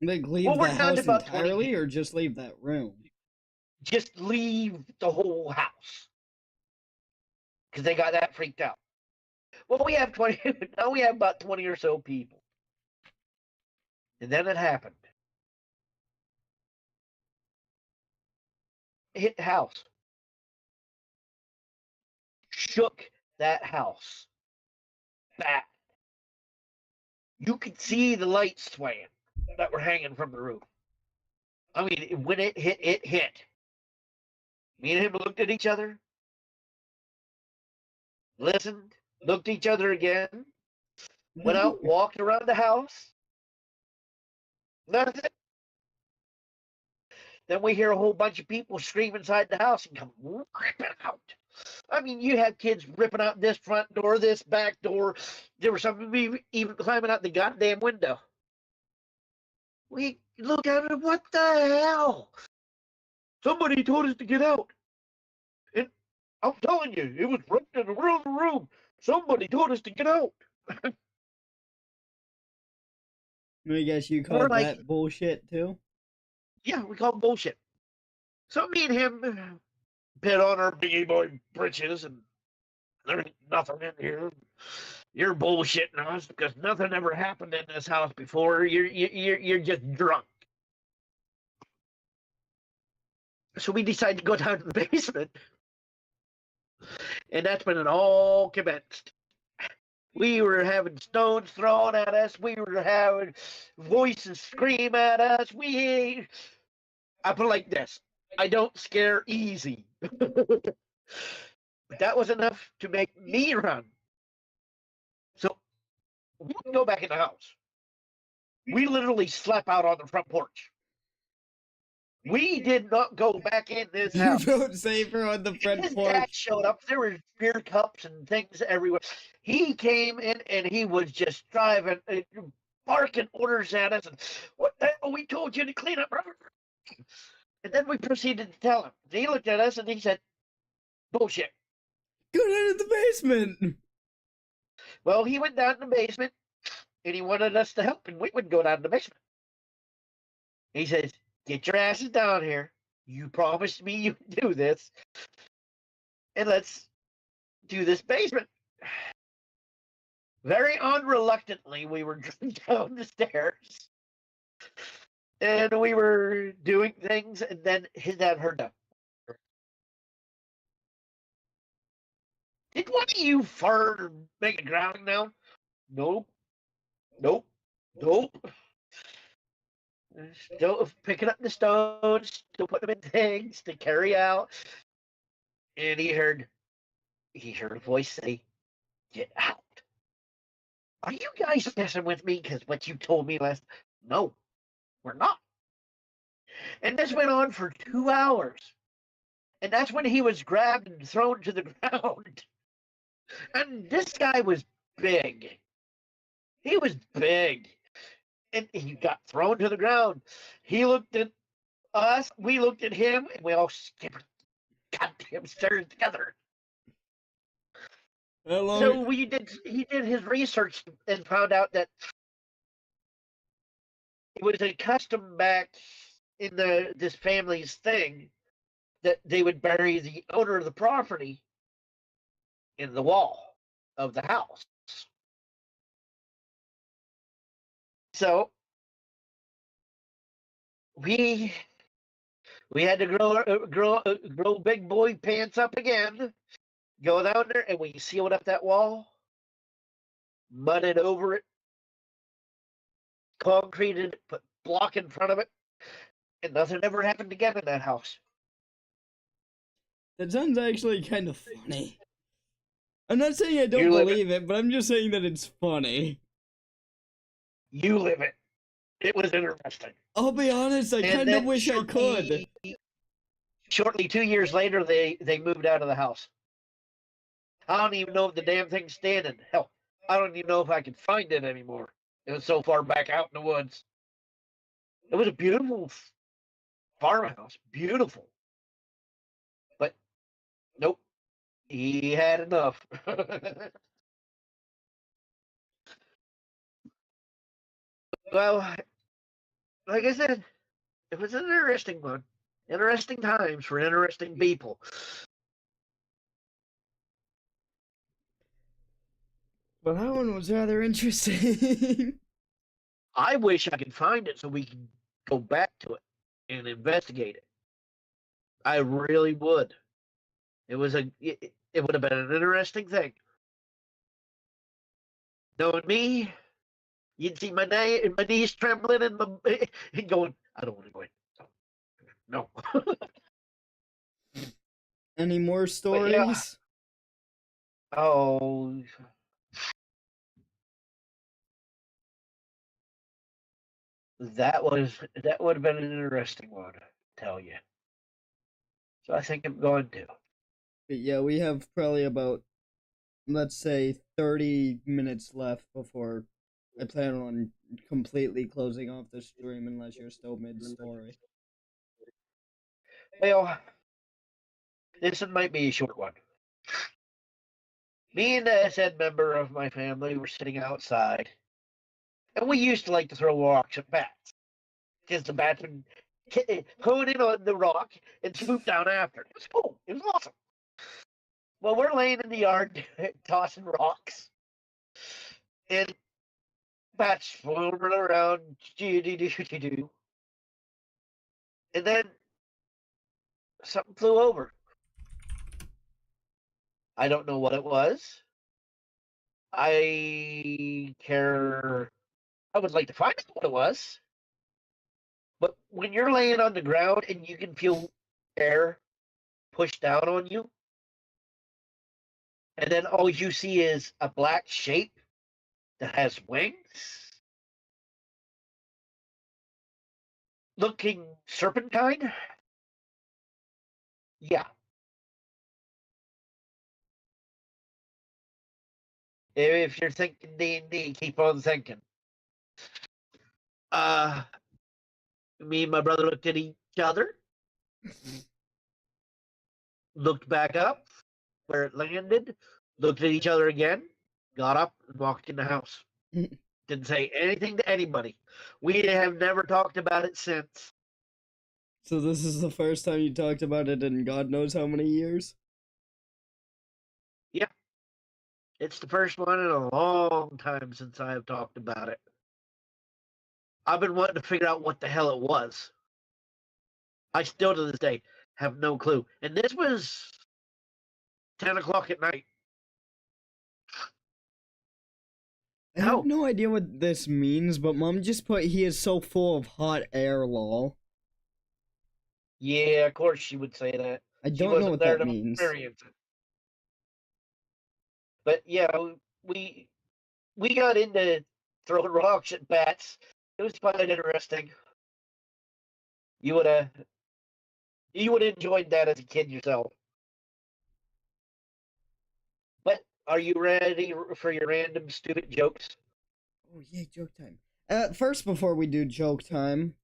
Like leave Well, the we're down to house about 20 entirely, people. or just leave that room? Just leave the whole house. Because they got that freaked out. Well, we have 20, now we have about 20 or so people. And then it happened. It hit the house. Shook that house. Back. You could see the lights swaying that were hanging from the roof. I mean, when it hit, it hit. Me and him looked at each other, listened, looked at each other again, went out, walked around the house. Nothing. Then we hear a whole bunch of people scream inside the house and come ripping out. I mean, you had kids ripping out this front door, this back door. There were some even climbing out the goddamn window. We look at it. What the hell? Somebody told us to get out. And I'm telling you, it was running around the room. Somebody told us to get out. I guess you We're called like, that bullshit too. yeah, we call bullshit. So me and him bit on our biggie boy britches, and there ain't nothing in here. You're bullshitting us because nothing ever happened in this house before. You're just drunk. So we decided to go down to the basement, and that's when it all commenced. We were having stones thrown at us. We were having voices scream at us. I put it like this: I don't scare easy. But that was enough to make me run. So we wouldn't go back in the house. We literally slept out on the front porch. We did not go back in this You house. felt safer on the front His dad porch. showed up. There were beer cups and things everywhere. He came in and he was just driving, barking orders at us. And what the hell? We told you to clean up. And then we proceeded to tell him. He looked at us and he said, bullshit. Go down to the basement. Well, he went down to the basement and he wanted us to help, and we would go down to the basement. He says, get your asses down here. You promised me you would do this. And let's do this basement. Very unreluctantly, we were down the stairs. And we were doing things, and then his dad heard them. Did one of you fart or make a growling now? Nope. Nope. Nope. Still picking up the stones, still putting them in things to carry out. And he heard a voice say, get out. Are you guys messing with me? Because what you told me last. No, we're not. And this went on for 2 hours. And that's when he was grabbed and thrown to the ground. And this guy was big. He was big. And he got thrown to the ground. He looked at us, we looked at him, and we all skipped goddamn stairs together. How long? So he did his research and found out that it was a custom back in this family's thing that they would bury the owner of the property in the wall of the house. So we had to grow big boy pants up again, go down there, and we sealed up that wall, mudded over it, concreted, put block in front of it, and nothing ever happened again in that house. That sounds actually kind of funny. I'm not saying I don't You live believe it, but I'm just saying that it's funny. You live it. It was interesting. I'll be honest, I And kind of then wish I could. Shortly, 2 years later, they moved out of the house. I don't even know if the damn thing's standing. Hell, I don't even know if I can find it anymore. It was so far back out in the woods. It was a beautiful farmhouse. Beautiful. But, nope. He had enough. Well, like I said, it was an interesting one. Interesting times for interesting people. Well, that one was rather interesting. I wish I could find it so we can go back to it and investigate it. I really would. It would have been an interesting thing. Knowing me, you'd see my knees trembling and going, I don't want to go in. No. Any more stories? Oh. That would have been an interesting one, I tell you. So I think I'm going to. But yeah, we have probably about, let's say, 30 minutes left before I plan on completely closing off the stream unless you're still mid-story. Well, this one might be a short one. Me and a said member of my family were sitting outside, and we used to like to throw rocks at bats, because the bats would hone in on the rock and swoop down after. It was cool. It was awesome. Well, we're laying in the yard tossing rocks, and bats floating around, and then something flew over. I don't know what it was. I would like to find out what it was. But when you're laying on the ground and you can feel air push down on you, and then all you see is a black shape that has wings, looking serpentine. Yeah. If you're thinking D&D, keep on thinking. Me and my brother looked at each other, looked back up where it landed, looked at each other again, got up and walked in the house. Didn't say anything to anybody. We have never talked about it since. So this is the first time you talked about it in God knows how many years? Yeah. It's the first one in a long time since I have talked about it. I've been wanting to figure out what the hell it was. I still to this day have no clue. And this was 10 o'clock at night. I have no idea what this means, but Mom just put he is so full of hot air, lol. Yeah, of course she would say that. I She don't know wasn't what there that to means. experience it. But yeah, we got into throwing rocks at bats. It was quite interesting. You would have enjoyed that as a kid yourself. But are you ready for your random stupid jokes? Oh, yay, joke time. First, before we do joke time,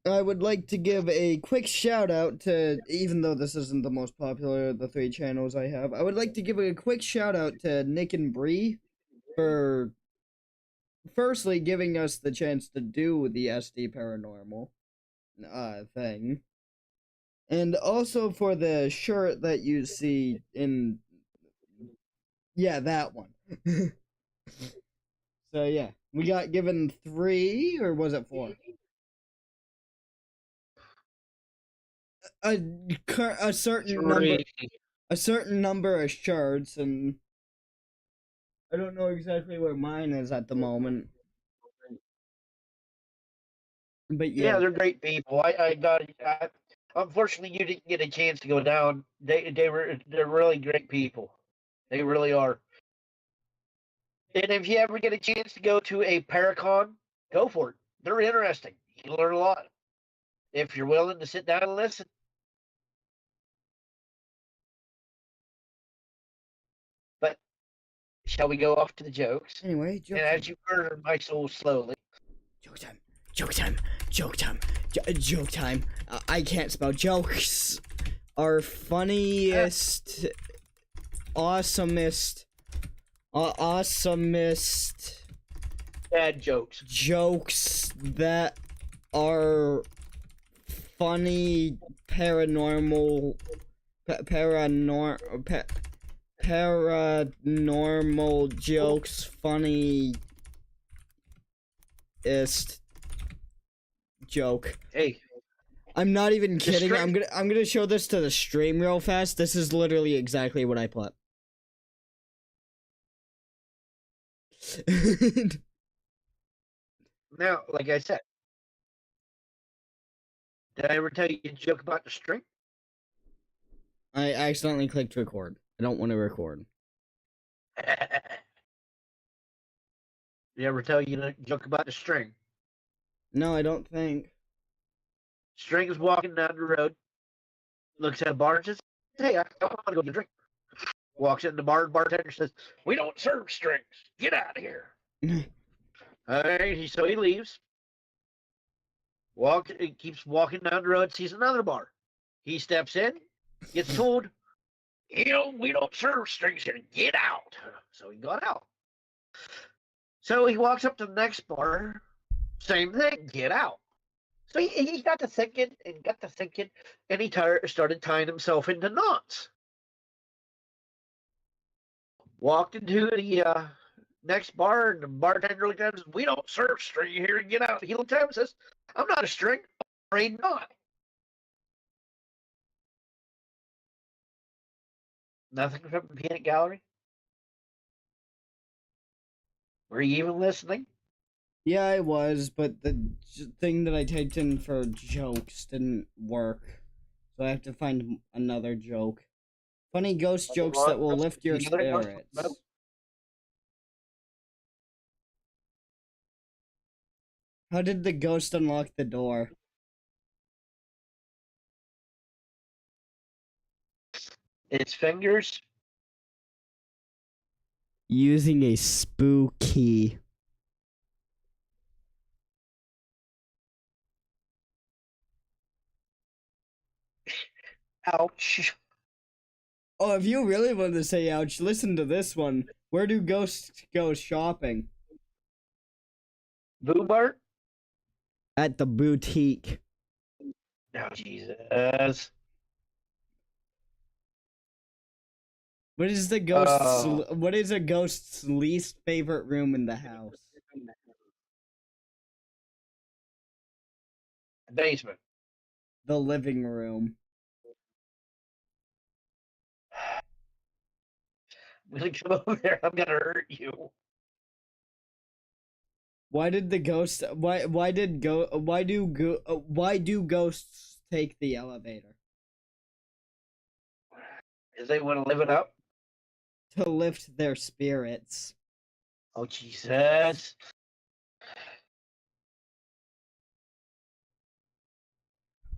I would like to give a quick shout out to, even though this isn't the most popular of the 3 channels I have, I would like to give a quick shout out to Nick and Bree for firstly giving us the chance to do the SD Paranormal thing. And also for the shirt that you see in, yeah, that one. So yeah, we got given 3, or was it 4? A certain number of shirts, and I don't know exactly where mine is at the moment. But Yeah, yeah, they're great people. Unfortunately, you didn't get a chance to go down. They're really great people. They really are. And if you ever get a chance to go to a Paracon, go for it. They're interesting. You can learn a lot if you're willing to sit down and listen. But shall we go off to the jokes? anyway, joke And time. as you murder my soul slowly. Joke time. Joke time. Joke time. Joke time. I can't spell jokes. Our funniest, awesomest Bad jokes. jokes that are funny paranormal jokes, funniest joke. Hey, I'm not even kidding. stream- I'm gonna show this to the stream real fast. This is literally exactly what I put. now, like I said, did I ever tell you a joke about the string? I accidentally clicked record. I don't want to record. Did I ever tell you a joke about the string? No, I don't think. String is walking down the road, looks at barges, "Hey, I want to go get a drink." Walks in the bar, and bartender says, "We don't serve strings. Get out of here." All right, so he leaves. He keeps walking down the road, sees another bar. He steps in, gets told, "We don't serve strings here. Get out." So he got out. So he walks up to the next bar, same thing, get out. So he got to thinking and got to thinking, and he started tying himself into knots. Walked into the next bar, and the bartender looked at him and says, "We don't serve string here. Get out." He looked at him and says, "I'm not a string. I'm afraid not." Nothing from the peanut gallery? Were you even listening? Yeah, I was, but the thing that I typed in for jokes didn't work. So I have to find another joke. Funny ghost jokes that will lift your spirits. How did the ghost unlock the door? Its fingers. Using a spooky. Ouch. Oh, if you really want to say ouch, listen to this one. Where do ghosts go shopping? Boo Bart? At the boutique. Oh, Jesus. What is the ghost's what is a ghost's least favorite room in the house? Basement. The living room. I'm gonna come over there. I'm gonna hurt you. Why did the ghost why do ghosts take the elevator? Because they want to live it up. To lift their spirits. Oh, Jesus.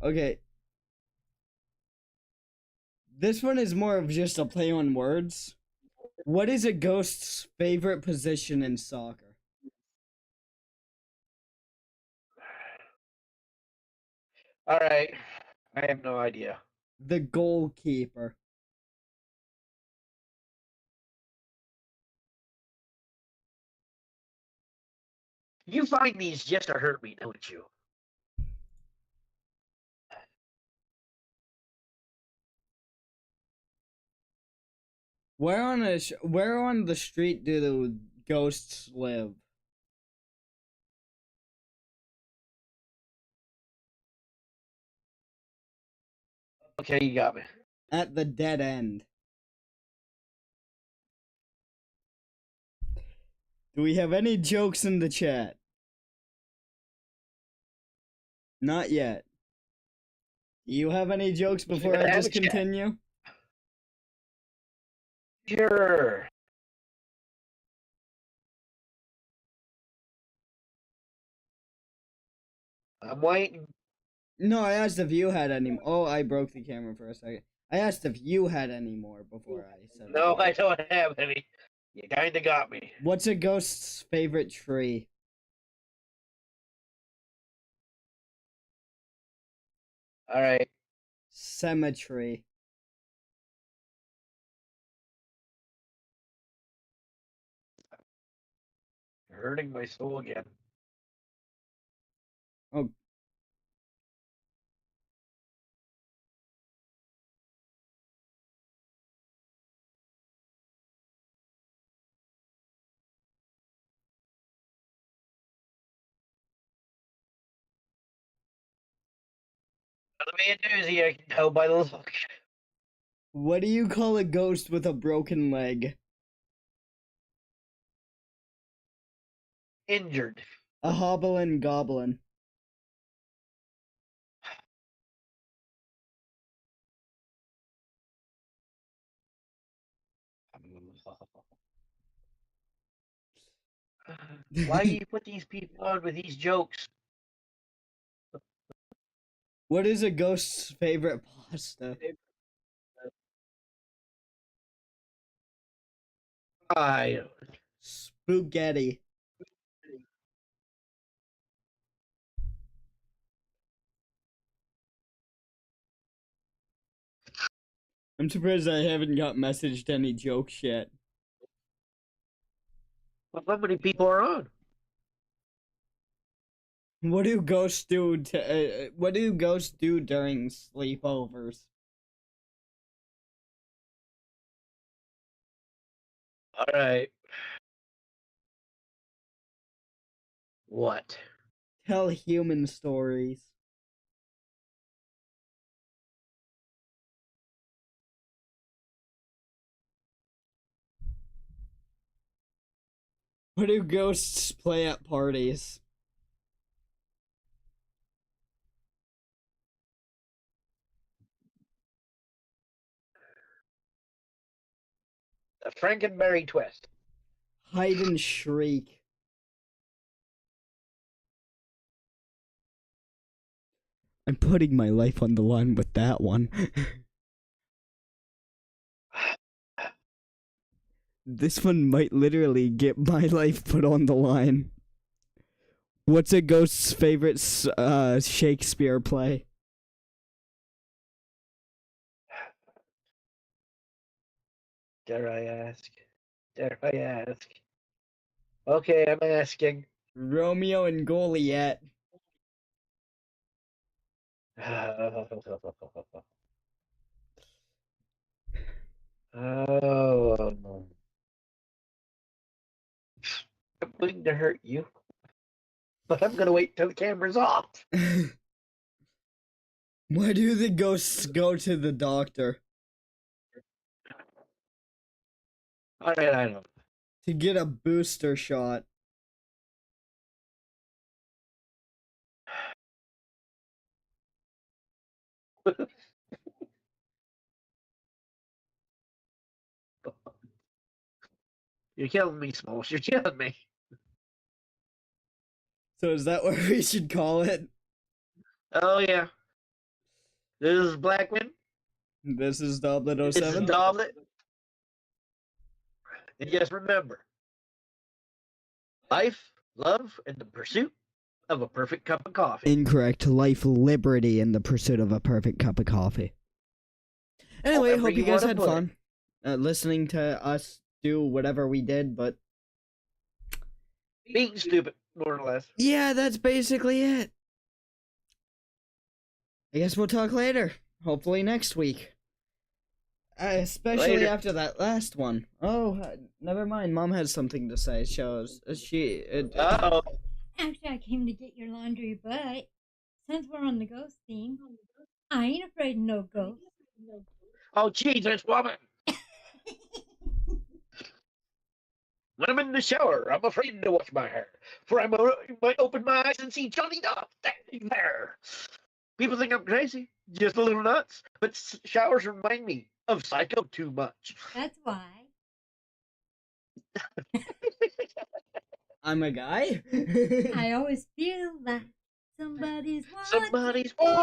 Okay. This one is more of just a play on words. What is a ghost's favorite position in soccer? All right. I have no idea. The goalkeeper. You find these just to hurt me, don't you? Where on the street do the ghosts live? Okay, you got me. At the dead end. Do we have any jokes in the chat? Not yet. Do you have any jokes before I just continue? Sure. I'm waiting. No, I asked if you had any. Oh, I broke the camera for a second. I asked if you had any more before I said. No, I don't have any. You kinda got me. What's a ghost's favorite tree? All right. Cemetery. You're hurting my soul again. Oh. Let me a doozy, I can tell by the look. What do you call a ghost with a broken leg? Injured. A hobbling goblin. Why do you put these people on with these jokes? What is a ghost's favorite pasta? I Spaghetti. I'm surprised I haven't got messaged any jokes yet. well, how many people are on? What do ghosts do what do ghosts do during sleepovers? All right. What? Tell human stories. What do ghosts play at parties? A Frankenberry twist. Hide and shriek. I'm putting my life on the line with that one. This one might literally get my life put on the line. What's a ghost's favorite Shakespeare play? Dare I ask? Dare I ask? Okay, I'm asking. Romeo and Goliath. Oh, I'm going to hurt you, but I'm gonna wait till the camera's off. Why do the ghosts go to the doctor? All right, I know. To get a booster shot. You're killing me, Smalls. You're killing me. So is that what we should call it? Oh yeah. This is Blackman. This is Doblet This is 07. Doblet. And just remember, life, love, and the pursuit of a perfect cup of coffee. Incorrect. Life, liberty, and the pursuit of a perfect cup of coffee. Anyway, However hope you you guys wanna had put fun listening to us do whatever we did, but Being stupid, more or less. yeah, that's basically it. I guess we'll talk later. Hopefully next week. Especially Later. after that last one. Oh, never mind. Mom has something to say. Shows Oh, Actually, I came to get your laundry, but since we're on the ghost theme, I ain't afraid of no ghosts. oh, Jesus, woman! When I'm in the shower, I'm afraid to wash my hair, for I might open my eyes and see Johnny Depp standing there. People think I'm crazy, just a little nuts, but showers remind me of Psycho too much. That's why. I'm a guy. I always feel like somebody's watching. Somebody's watching.